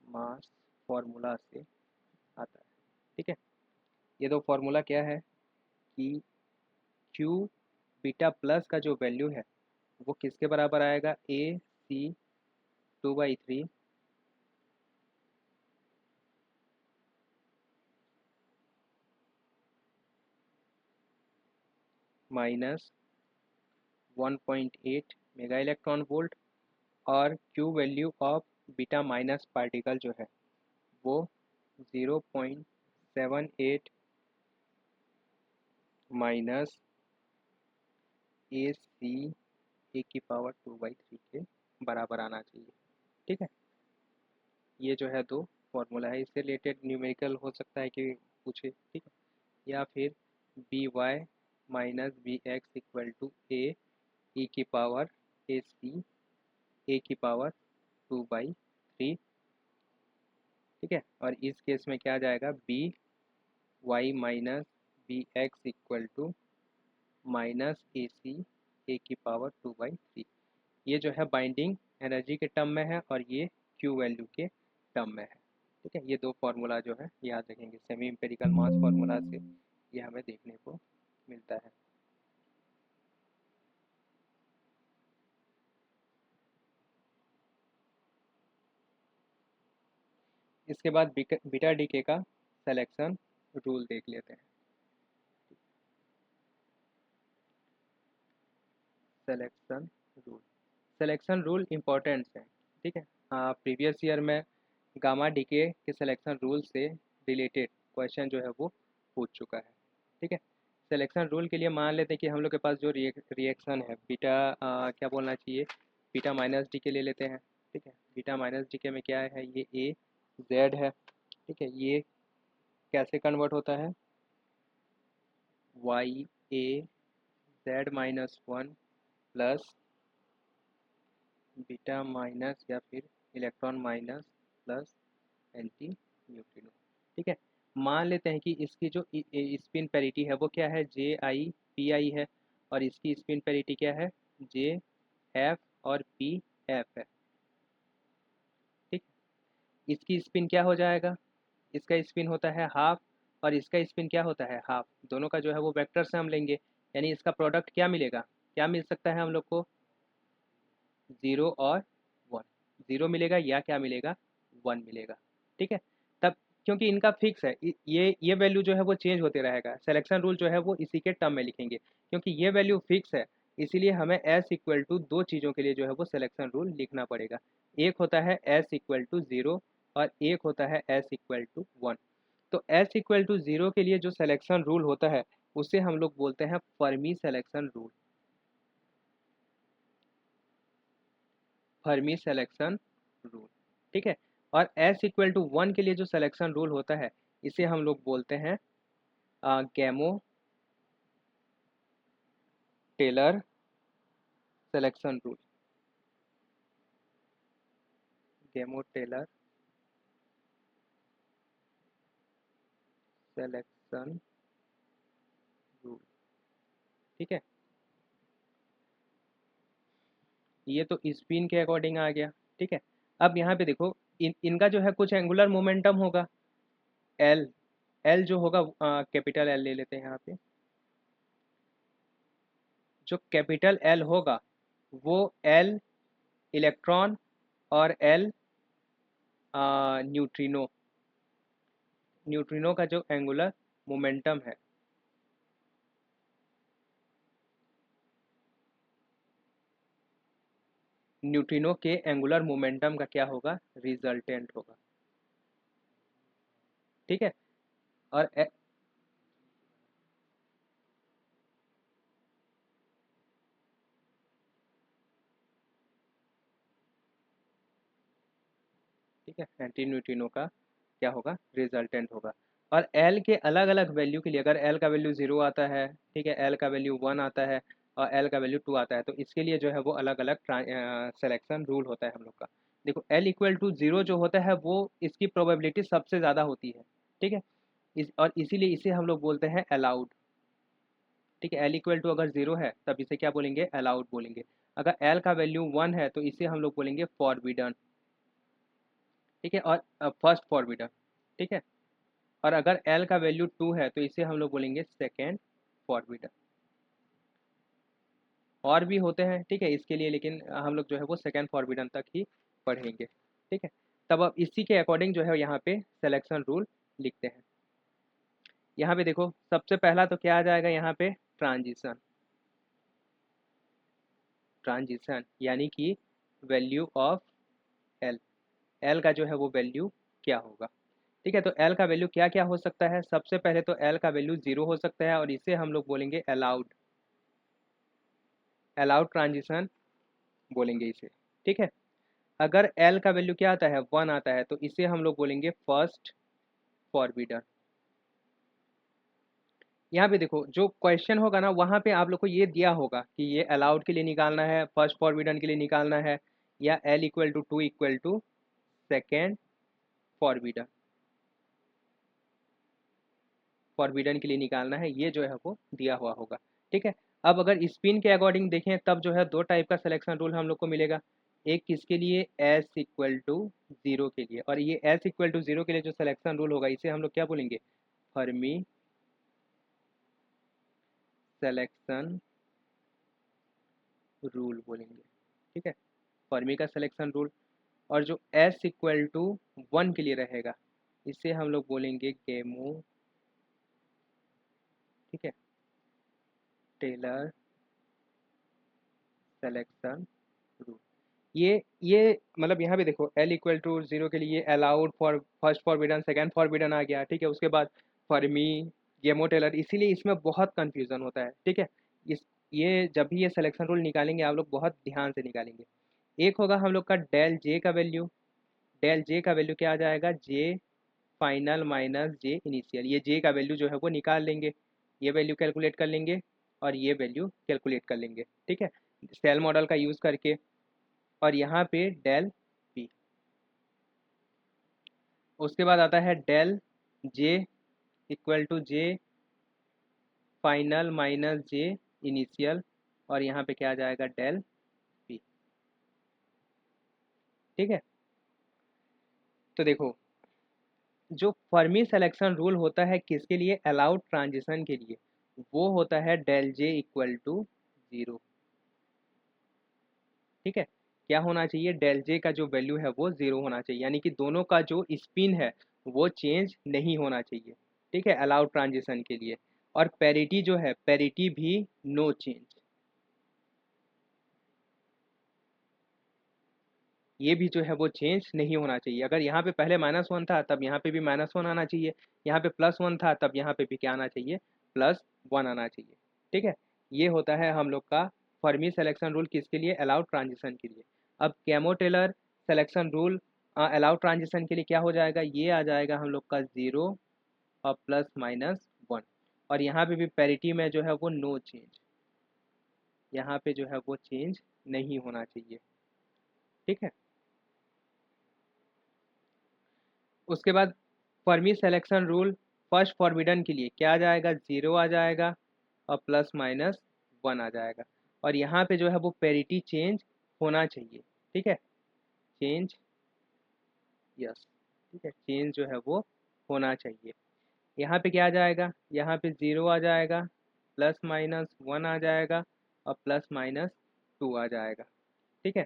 मास फार्मूला से आता है। ठीक है, ये दो फार्मूला क्या है कि क्यू बीटा प्लस का जो वैल्यू है वो किसके बराबर आएगा, ए सी 2/3 माइनस 1.8 मेगा इलेक्ट्रॉन वोल्ट, और Q value of beta minus particle जो है वो 0.78 माइनस ए सी ए की पावर 2/3 के बराबर आना चाहिए। ठीक है, ये जो है दो फॉर्मूला है, इससे रिलेटेड न्यूमेरिकल हो सकता है कि पूछे। ठीक है, या फिर B Y minus B X equal to A E की पावर ए सी ए की पावर 2/3। ठीक है, और इस केस में क्या आ जाएगा, B Y minus B X equal to minus A C A की पावर 2/3। ये जो है बाइंडिंग एनर्जी के टर्म में है और ये क्यू वैल्यू के टर्म में है। ठीक है, ये दो फार्मूला जो है याद रखेंगे, सेमी इम्पेरिकल मास फार्मूला से ये हमें देखने को मिलता है। इसके बाद बीटा डीके का सिलेक्शन रूल देख लेते हैं। Selection rule, selection rule important है, ठीक है। प्रीवियस ईयर में गामा डीके के सिलेक्शन रूल से रिलेटेड क्वेश्चन जो है वो पूछ चुका है, ठीक है। सिलेक्शन रूल के लिए मान लेते हैं कि हम लोग के पास जो रिएक्शन है बीटा क्या बोलना चाहिए, बीटा माइनस डीके ले लेते हैं, ठीक है। बीटा माइनस डीके में क्या है, ये ए जेड है, ठीक है। ये कैसे कन्वर्ट होता है, Y A Z minus one plus beta minus या फिर electron minus plus anti neutrino, ठीक है। मान लेते हैं कि इसकी जो स्पिन पैरिटी है वो क्या है, जे आई पी आई है, और इसकी स्पिन पैरिटी क्या है, जे एफ और पी एफ है, ठीक। इसकी स्पिन क्या हो जाएगा, इसका स्पिन होता है हाफ और इसका स्पिन क्या होता है हाफ, दोनों का जो है वो वेक्टर से हम लेंगे, यानी इसका प्रोडक्ट क्या मिलेगा, क्या मिल सकता है हम लोग को, ज़ीरो और वन, ज़ीरो मिलेगा या क्या मिलेगा, वन मिलेगा, ठीक है। तब क्योंकि इनका फिक्स है, ये वैल्यू जो है वो चेंज होते रहेगा, सिलेक्शन रूल जो है वो इसी के टर्म में लिखेंगे, क्योंकि ये वैल्यू फिक्स है, इसीलिए हमें एस इक्वल टू दो चीज़ों के लिए जो है वो सिलेक्शन रूल लिखना पड़ेगा। एक होता है एस इक्वल टू ज़ीरो और एक होता है एस इक्वल टू वन। तो एस इक्वल टू ज़ीरो के लिए जो सिलेक्शन रूल होता है उसे हम लोग बोलते हैं Fermi selection rule, Fermi selection rule, ठीक है। और एस इक्वल टू वन के लिए जो सिलेक्शन रूल होता है इसे हम लोग बोलते हैं गैमो Taylor selection rule, गैमो Taylor selection rule, ठीक है। ये तो स्पिन के अकॉर्डिंग आ गया, ठीक है। अब यहाँ पे देखो इनका जो है कुछ एंगुलर मोमेंटम होगा, एल, एल जो होगा कैपिटल एल ले लेते हैं यहाँ पे, जो कैपिटल एल होगा वो एल इलेक्ट्रॉन और एल न्यूट्रिनो, न्यूट्रिनो का जो एंगुलर मोमेंटम है, न्यूट्रिनो के एंगुलर मोमेंटम का क्या होगा, रिजल्टेंट होगा, ठीक है। और ठीक है, एंटी न्यूट्रिनो का क्या होगा, रिजल्टेंट होगा। और एल के अलग अलग वैल्यू के लिए, अगर एल का वैल्यू जीरो आता है, ठीक है, एल का वैल्यू वन आता है और एल का वैल्यू टू आता है, तो इसके लिए जो है वो अलग अलग सिलेक्शन रूल होता है हम लोग का। देखो एल इक्वल टू जीरो जो होता है वो इसकी प्रोबेबिलिटी सबसे ज़्यादा होती है, ठीक है। और इसीलिए इसे हम लोग बोलते हैं अलाउड, ठीक है। एल इक्वल टू अगर जीरो है तब इसे क्या बोलेंगे, अलाउड बोलेंगे। अगर एल का वैल्यू वन है तो इसे हम लोग बोलेंगे फॉरबिडन, ठीक है, और फर्स्ट फॉरबिडन, ठीक है। और अगर एल का वैल्यू टू है तो इसे हम लोग बोलेंगे सेकेंड फॉरबिडन। और भी होते हैं, ठीक है, इसके लिए, लेकिन हम लोग जो है वो सेकेंड फॉरबिडन तक ही पढ़ेंगे, ठीक है। तब अब इसी के अकॉर्डिंग जो है यहाँ पे सिलेक्शन रूल लिखते हैं। यहाँ पे देखो सबसे पहला तो क्या आ जाएगा यहाँ पे, ट्रांजिशन, ट्रांजिशन यानी कि वैल्यू ऑफ एल, एल का जो है वो वैल्यू क्या होगा, ठीक है। तो एल का वैल्यू क्या क्या हो सकता है, सबसे पहले तो एल का वैल्यू जीरो हो सकता है और इसे हम लोग बोलेंगे अलाउड, अलाउड ट्रांजिशन बोलेंगे इसे, ठीक है। अगर एल का वैल्यू क्या आता है, वन आता है, तो इसे हम लोग बोलेंगे फर्स्ट फॉरबिडन। यहाँ पे देखो जो क्वेश्चन होगा ना वहाँ पे आप लोग को ये दिया होगा कि ये अलाउड के लिए निकालना है, फर्स्ट फॉरबिडन के लिए निकालना है, या L equal to two equal to second forbidden, forbidden के लिए निकालना है, ये जो है वो दिया हुआ होगा, ठीक है। अब अगर स्पिन के अकॉर्डिंग देखें तब जो है दो टाइप का सिलेक्शन रूल हम लोग को मिलेगा, एक किसके लिए, एस इक्वल टू जीरो के लिए, और ये एस इक्वल टू जीरो के लिए जो सिलेक्शन रूल होगा इसे हम लोग क्या बोलेंगे, फर्मी सिलेक्शन रूल बोलेंगे, ठीक है, फर्मी का सिलेक्शन रूल। और जो s=1 के लिए रहेगा इसे हम लोग बोलेंगे गेमो, ठीक है, टेलर सेलेक्शन रूल। ये मतलब यहाँ पे देखो l=0 के लिए allowed for first forbidden, second forbidden आ गया, ठीक है, उसके बाद फर्मी, गेमो टेलर, इसीलिए इसमें बहुत कंफ्यूजन होता है, ठीक है। इस ये जब भी ये सिलेक्शन रूल निकालेंगे आप लोग बहुत ध्यान से निकालेंगे। एक होगा हम लोग का डेल जे का वैल्यू, डेल जे का वैल्यू क्या आ जाएगा, जे फाइनल माइनस जे इनिशियल, ये जे का वैल्यू जो है वो निकाल लेंगे, ये वैल्यू कैलकुलेट कर लेंगे और ये वैल्यू कैलकुलेट कर लेंगे, ठीक है, सेल मॉडल का यूज़ करके। और यहाँ पे डेल पी, उसके बाद आता है del J equal to J final minus J initial, और यहाँ पे क्या आ जाएगा, डेल पी, ठीक है। तो देखो जो फर्मी सिलेक्शन रूल होता है किसके लिए, अलाउड ट्रांजिशन के लिए, वो होता है डेल जे इक्वल टू 0, ठीक है। क्या होना चाहिए, डेल जे का जो वैल्यू है वो 0 होना चाहिए, यानी कि दोनों का जो स्पिन है वो चेंज नहीं होना चाहिए, ठीक है, अलाउड ट्रांजिशन के लिए। और पैरिटी जो है, पैरिटी भी नो चेंज, ये भी जो है वो चेंज नहीं होना चाहिए। अगर यहाँ पे पहले -1 था तब यहाँ पे भी -1 आना चाहिए, यहाँ पे +1 था तब यहाँ पे भी क्या आना चाहिए, +1 आना चाहिए, ठीक है। ये होता है हम लोग का फर्मी सिलेक्शन रूल किसके लिए, अलाउड ट्रांजिशन के लिए। अब कैमो टेलर सिलेक्शन रूल अलाउड ट्रांजिशन के लिए क्या हो जाएगा, ये आ जाएगा हम लोग का 0 और +-1, और यहाँ पे भी पैरिटी में जो है वो नो चेंज, यहाँ पे जो है वो चेंज नहीं होना चाहिए, ठीक है। उसके बाद Fermi selection rule first forbidden के लिए क्या आ जाएगा, 0 आ जाएगा और +-1 आ जाएगा, और यहाँ पे जो है वो पैरिटी चेंज होना चाहिए, ठीक है, चेंज, यस, ठीक है, चेंज जो है वो होना चाहिए। यहाँ पे क्या आ जाएगा, यहाँ पे 0 आ जाएगा, +-1 आ जाएगा और +-2 आ जाएगा, ठीक है।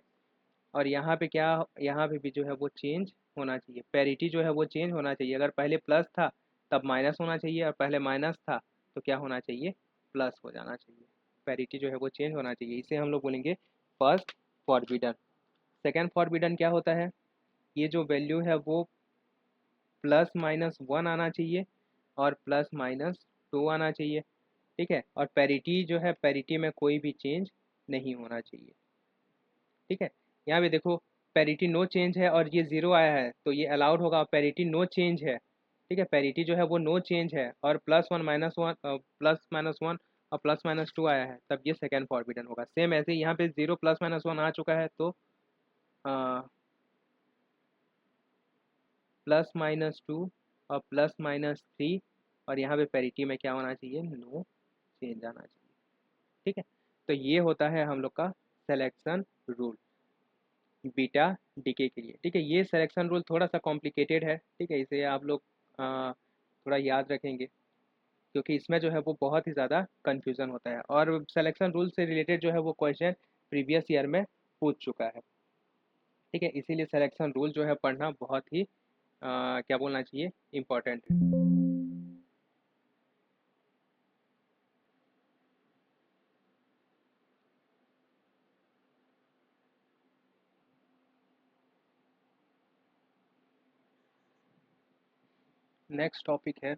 और यहाँ पे क्या, यहाँ पे भी जो है वो चेंज होना चाहिए, पैरिटी जो है वो चेंज होना चाहिए। अगर पहले प्लस था तब माइनस होना चाहिए, और पहले माइनस था तो क्या होना चाहिए, प्लस हो जाना चाहिए, पैरिटी जो है वो चेंज होना चाहिए, इसे हम लोग बोलेंगे फर्स्ट फॉरबिडन। सेकेंड फॉरबिडन क्या होता है, ये जो वैल्यू है वो +-1 आना चाहिए और +-2 आना चाहिए, ठीक है। और पैरिटी जो है, पैरिटी में कोई भी चेंज नहीं होना चाहिए, ठीक है। यहाँ पे देखो पैरिटी नो चेंज है और ये 0 आया है तो ये अलाउड होगा, पैरिटी नो चेंज है, ठीक है, पैरिटी जो है वो नो चेंज है, और +-1 और +-2 आया है तब ये सेकेंड फॉरबिडन होगा। सेम ऐसे ही यहाँ पे 0 +-1 आ चुका है तो +-2 और +-3, और यहाँ पे पैरिटी में क्या होना चाहिए, नो चेंज आना चाहिए, ठीक है। तो ये होता है हम लोग का सिलेक्शन रूल बीटा डीके के लिए, ठीक है। ये सिलेक्शन रूल थोड़ा सा कॉम्प्लिकेटेड है, ठीक है, इसे आप लोग थोड़ा याद रखेंगे क्योंकि इसमें जो है वो बहुत ही ज़्यादा कन्फ्यूज़न होता है, और सिलेक्शन रूल से रिलेटेड जो है वो क्वेश्चन प्रीवियस ईयर में पूछ चुका है, ठीक है, इसीलिए सिलेक्शन रूल जो है पढ़ना बहुत ही क्या बोलना चाहिए, इम्पोर्टेंट है। नेक्स्ट टॉपिक है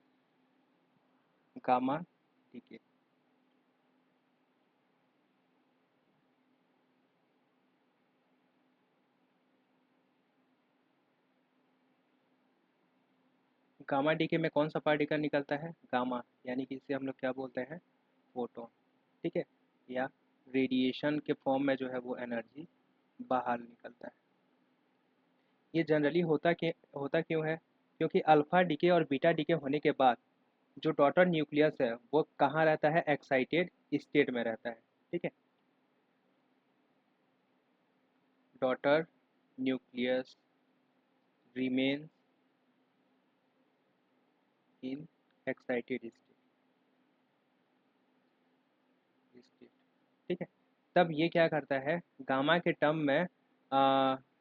गामा डीके। गामा डीके में कौन सा पार्टिकल निकलता है, गामा, यानी कि इसे हम लोग क्या बोलते हैं, फोटोन, ठीक है, या रेडिएशन के फॉर्म में जो है वो एनर्जी बाहर निकलता है। ये जनरली होता क्यों है, क्योंकि अल्फा डीके और बीटा डीके होने के बाद जो डॉटर न्यूक्लियस है वो कहाँ रहता है, एक्साइटेड स्टेट में रहता है, ठीक है, daughter nucleus remain in excited state, ठीक है। तब ये क्या करता है, गामा के टर्म में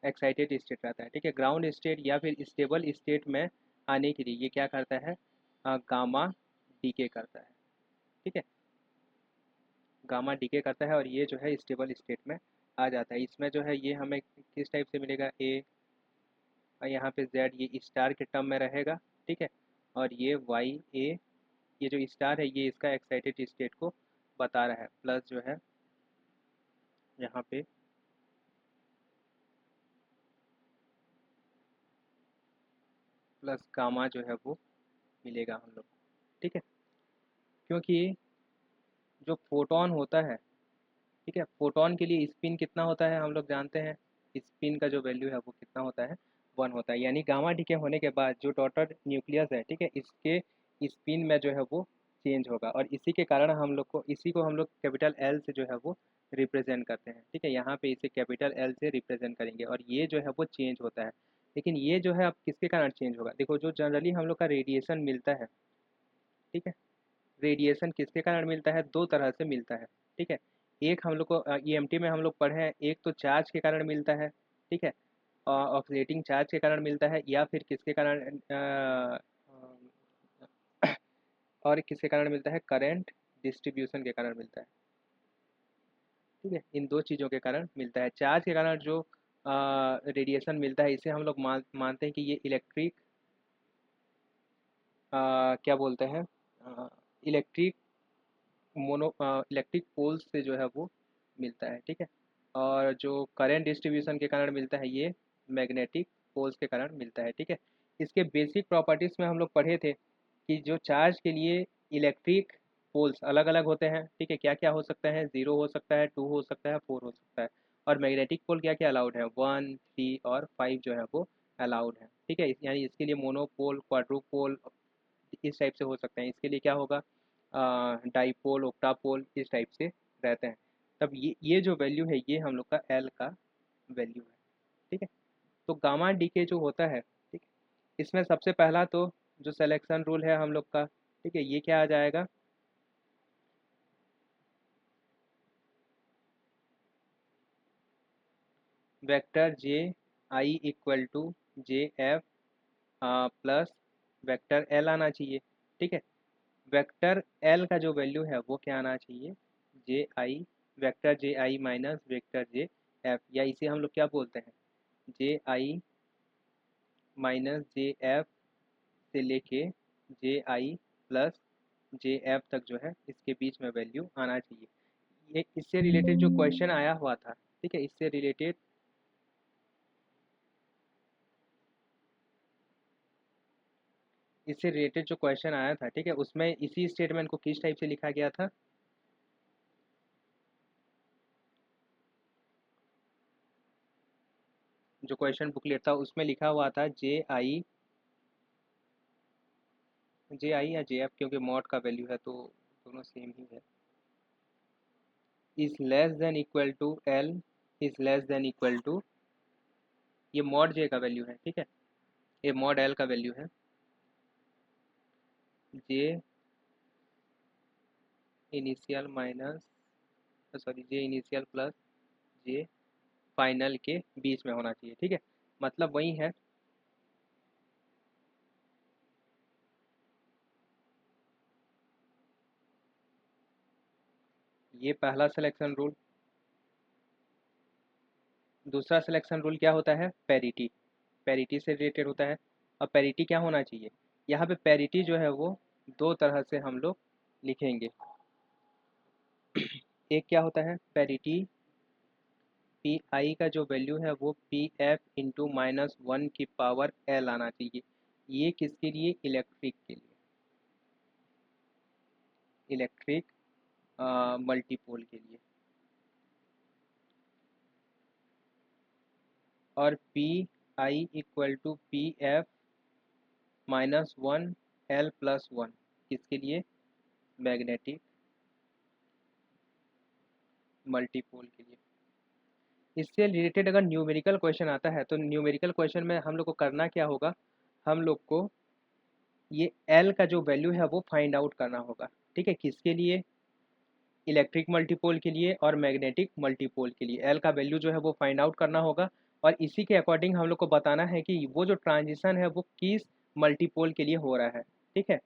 एक्साइटेड स्टेट रहता है, ठीक है। ग्राउंड स्टेट या फिर स्टेबल स्टेट में आने के लिए ये क्या करता है, गामा डीके करता है, ठीक है। गामा डीके करता है और ये जो है स्टेबल स्टेट में आ जाता है। इसमें जो है ये हमें किस टाइप से मिलेगा, ए, यहाँ पे जेड ये स्टार के टर्म में रहेगा, ठीक है। और ये वाई ए, ये जो स्टार है ये इसका एक्साइटेड स्टेट को बता रहा है, प्लस जो है यहाँ पे प्लस गामा जो है वो मिलेगा हम लोग, ठीक है। क्योंकि जो फोटोन होता है, ठीक है, फोटोन के लिए स्पिन कितना होता है हम लोग जानते हैं, स्पिन का जो वैल्यू है वो कितना होता है, 1 होता है। यानी गामा डीके होने के बाद जो डॉटर न्यूक्लियस है, ठीक है, इसके स्पिन में जो है वो चेंज होगा और इसी के कारण हम लोग को, इसी को हम लोग कैपिटल एल से जो है वो रिप्रेजेंट करते हैं, ठीक है। यहाँ पे इसे कैपिटल एल से रिप्रेजेंट करेंगे और ये जो है वो चेंज होता है। लेकिन ये जो है अब किसके कारण चेंज होगा, देखो जो जनरली हम लोग का रेडिएशन मिलता है, ठीक है, रेडिएशन किसके कारण मिलता है, दो तरह से मिलता है, ठीक है। एक हम लोग को ईएमटी में हम लोग पढ़े हैं, एक तो चार्ज के कारण मिलता है, ठीक है, ऑक्सीडेटिंग चार्ज के कारण मिलता है, या फिर किसके कारण और किसके कारण मिलता है, करंट डिस्ट्रीब्यूशन के कारण मिलता है, ठीक है। इन दो चीज़ों के कारण मिलता है। चार्ज के कारण जो रेडिएशन मिलता है इसे हम लोग मानते हैं कि ये इलेक्ट्रिक क्या बोलते हैं, इलेक्ट्रिक इलेक्ट्रिक पोल्स से जो है वो मिलता है, ठीक है। और जो करंट डिस्ट्रीब्यूशन के कारण मिलता है ये मैग्नेटिक पोल्स के कारण मिलता है, ठीक है। इसके बेसिक प्रॉपर्टीज़ में हम लोग पढ़े थे कि जो चार्ज के लिए इलेक्ट्रिक पोल्स अलग अलग होते हैं, ठीक है, क्या क्या हो सकता है, 0 हो सकता है, 2 हो सकता है, 4 हो सकता है। और मैग्नेटिक पोल क्या क्या अलाउड है, 1, 3 और 5 जो है वो अलाउड है, ठीक है। यानी इसके लिए मोनोपोल, क्वाड्रुपोल इस टाइप से हो सकते हैं। इसके लिए क्या होगा, डाईपोल, ऑक्टापोल इस टाइप से रहते हैं। तब ये जो वैल्यू है ये हम लोग का एल का वैल्यू है, ठीक है। तो गामा डीके जो होता है, ठीक है, इसमें सबसे पहला तो जो सिलेक्शन रूल है हम लोग का, ठीक है, ये क्या आ जाएगा, vector J I equal to J F plus vector L आना चाहिए, ठीक है। वेक्टर एल का जो वैल्यू है वो क्या आना चाहिए, जे आई, वेक्टर जे आई माइनस वेक्टर जे एफ, या इसे हम लोग क्या बोलते हैं, जे आई माइनस जे एफ से लेके जे आई प्लस जे एफ तक जो है इसके बीच में वैल्यू आना चाहिए। ये इससे रिलेटेड जो क्वेश्चन आया हुआ था, ठीक है, इससे रिलेटेड जो क्वेश्चन आया था, ठीक है, उसमें इसी स्टेटमेंट को किस टाइप से लिखा गया था, जो क्वेश्चन बुकलेट था उसमें लिखा हुआ था जे आई या जे एफ, क्योंकि मॉड का वैल्यू है तो दोनों सेम ही है, is less than equal to L, is less than equal to, ये मॉड जे का वैल्यू है, ठीक है, ये मॉड एल का वैल्यू है, जे इनिशियल माइनस, सॉरी, जे इनिशियल प्लस जे फाइनल के बीच में होना चाहिए, ठीक है। मतलब वही है, ये पहला सिलेक्शन रूल। दूसरा सिलेक्शन रूल क्या होता है, पैरिटी, पैरिटी से रिलेटेड होता है। अब पैरिटी क्या होना चाहिए, यहाँ पे पैरिटी जो है वो दो तरह से हम लोग लिखेंगे। एक क्या होता है पैरिटी, पी आई का जो वैल्यू है वो पी एफ इंटू -1 की पावर एल आना चाहिए। ये किसके लिए, इलेक्ट्रिक के लिए, इलेक्ट्रिक मल्टीपोल के लिए। और P I equal to P F -1 L plus 1 किसके लिए, मैग्नेटिक मल्टीपोल के लिए। इससे रिलेटेड अगर न्यूमेरिकल क्वेश्चन आता है तो न्यूमेरिकल क्वेश्चन में हम लोग को करना क्या होगा, हम लोग को ये एल का जो वैल्यू है वो फाइंड आउट करना होगा, ठीक है। किसके लिए, इलेक्ट्रिक मल्टीपोल के लिए और मैग्नेटिक मल्टीपोल के लिए एल का वैल्यू जो है वो फाइंड आउट करना होगा। और इसी के अकॉर्डिंग हम लोग को बताना है कि वो जो ट्रांजिशन है वो किस मल्टीपोल के लिए हो रहा है। ठीक है,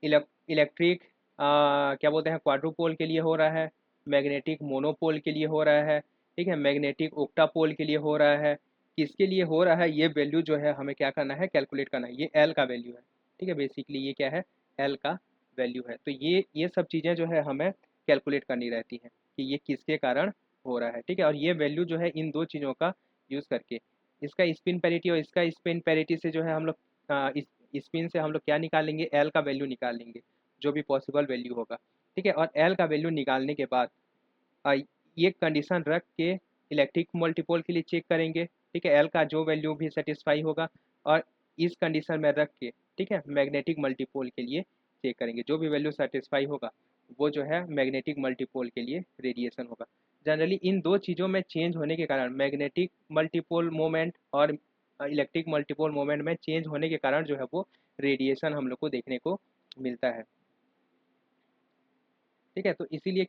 इलेक्ट्रिक क्या बोलते हैं क्वाड्रुपोल के लिए हो रहा है, मैग्नेटिक मोनोपोल के लिए हो रहा है, ठीक है, मैग्नेटिक ओक्टापोल के लिए हो रहा है, किसके लिए हो रहा है, ये वैल्यू जो है हमें क्या करना है, कैलकुलेट करना है। ये एल का वैल्यू है, ठीक है, बेसिकली ये क्या है, एल का वैल्यू है। तो ये सब चीज़ें जो है हमें कैलकुलेट करनी रहती हैं कि ये किसके कारण हो रहा है। ठीक है, और ये वैल्यू जो है इन दो चीज़ों का यूज़ करके, इसका स्पिन पैरिटी और इसका स्पिन पैरिटी से जो है हम लोग इस स्पिन से हम लोग क्या निकालेंगे, एल का वैल्यू निकाल लेंगे, जो भी पॉसिबल वैल्यू होगा। ठीक है, और एल का वैल्यू निकालने के बाद अ, ये कंडीशन रख के इलेक्ट्रिक मल्टीपोल के लिए चेक करेंगे। ठीक है, एल का जो वैल्यू भी सेटिस्फाई होगा, और इस कंडीशन में रख के, ठीक है, मैग्नेटिक मल्टीपोल के लिए चेक करेंगे, जो भी वैल्यू सेटिस्फाई होगा वो जो है मैग्नेटिक मल्टीपोल के लिए रेडिएशन होगा। जनरली इन दो चीज़ों में चेंज होने के कारण, मैग्नेटिक मल्टीपोल मोमेंट और इलेक्ट्रिक मल्टीपोल मोमेंट में चेंज होने के कारण जो है वो रेडिएशन हम लोग को देखने को मिलता है। ठीक है, तो इसीलिए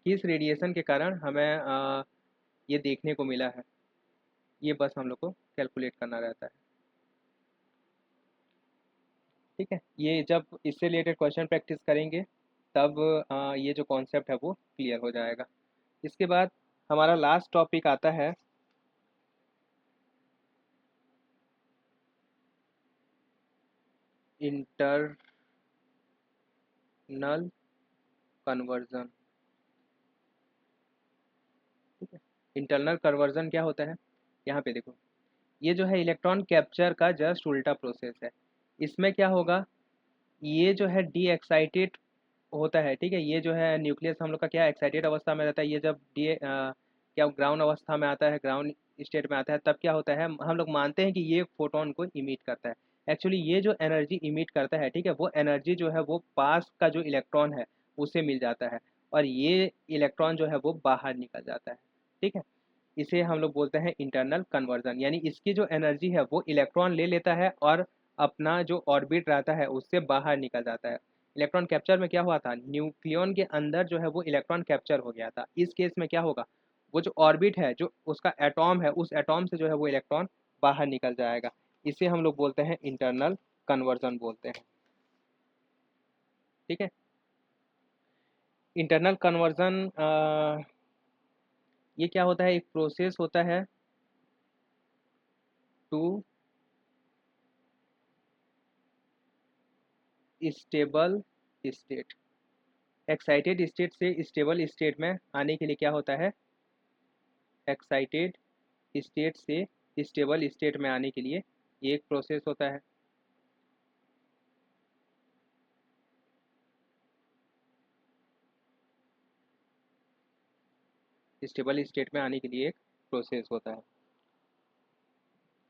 किस रेडिएशन के कारण हमें ये देखने को मिला है, ये बस हम लोग को कैलकुलेट करना रहता है। ठीक है, ये जब इससे रिलेटेड क्वेश्चन प्रैक्टिस करेंगे तब ये जो कॉन्सेप्ट है वो क्लियर हो जाएगा। इसके बाद हमारा लास्ट टॉपिक आता है इंटरनल कन्वर्जन। ठीक है, इंटरनल कन्वर्जन क्या होता है, यहाँ पे देखो, ये जो है इलेक्ट्रॉन कैप्चर का जस्ट उल्टा प्रोसेस है। इसमें क्या होगा, ये जो है डी एक्साइटेड होता है। ठीक है, ये जो है न्यूक्लियस हम लोग का क्या एक्साइटेड अवस्था में रहता है, ये जब क्या ग्राउंड अवस्था में आता है, ग्राउंड स्टेट में आता है, तब क्या होता है, हम लोग मानते हैं कि ये फोटोन को इमिट करता है। एक्चुअली ये जो एनर्जी इमिट करता है, ठीक है, वो एनर्जी जो है वो पास का जो इलेक्ट्रॉन है उसे मिल जाता है, और ये इलेक्ट्रॉन जो है वो बाहर निकल जाता है। ठीक है, इसे हम लोग बोलते हैं इंटरनल कन्वर्जन, यानी इसकी जो एनर्जी है वो इलेक्ट्रॉन ले लेता है और अपना जो ऑर्बिट रहता है उससे बाहर निकल जाता है। इलेक्ट्रॉन कैप्चर में क्या हुआ था, न्यूक्लियन के अंदर जो है वो इलेक्ट्रॉन कैप्चर हो गया था। इस केस में क्या होगा, वो जो ऑर्बिट है, जो उसका एटॉम है, उस एटॉम से जो है वो इलेक्ट्रॉन बाहर निकल जाएगा। इसे हम लोग बोलते हैं इंटरनल कन्वर्जन बोलते हैं। ठीक है, इंटरनल कन्वर्जन ये क्या होता है, एक प्रोसेस होता है to stable state. Excited state से स्टेबल स्टेट में आने के लिए क्या होता है, एक्साइटेड स्टेट से स्टेबल स्टेट में आने के लिए ये एक प्रोसेस होता है। स्टेबल स्टेट में आने के लिए एक प्रोसेस होता है।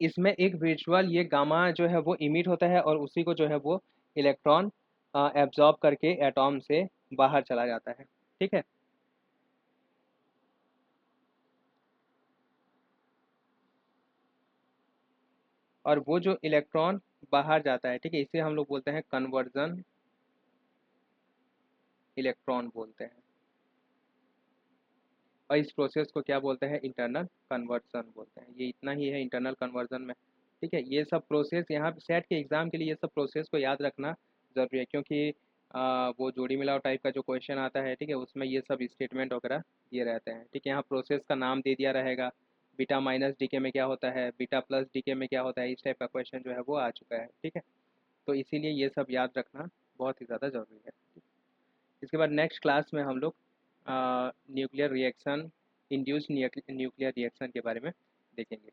इसमें एक विजुअल ये गामा जो है वो इमिट होता है, और उसी को जो है वो इलेक्ट्रॉन एब्जॉर्ब करके एटॉम से बाहर चला जाता है। ठीक है, और वो जो इलेक्ट्रॉन बाहर जाता है, ठीक है, इसे हम लोग बोलते हैं कन्वर्जन इलेक्ट्रॉन बोलते हैं, और इस प्रोसेस को क्या बोलते हैं, इंटरनल कन्वर्जन बोलते हैं। ये इतना ही है इंटरनल कन्वर्जन में। ठीक है, ये सब प्रोसेस यहाँ सेट के एग्ज़ाम के लिए ये सब प्रोसेस को याद रखना ज़रूरी है, क्योंकि वो जोड़ी मिलाओ टाइप का जो क्वेश्चन आता है, ठीक है, उसमें ये सब स्टेटमेंट वगैरह दिए रहते हैं। ठीक है, यहाँ प्रोसेस का नाम दे दिया रहेगा, बीटा माइनस डीके में क्या होता है, बीटा प्लस डीके में क्या होता है, इस टाइप का क्वेश्चन जो है वो आ चुका है। ठीक है, तो इसीलिए ये सब याद रखना बहुत ही ज़्यादा ज़रूरी है। इसके बाद नेक्स्ट क्लास में हम लोग nuclear reaction, induced nuclear reaction के बारे में देखेंगे।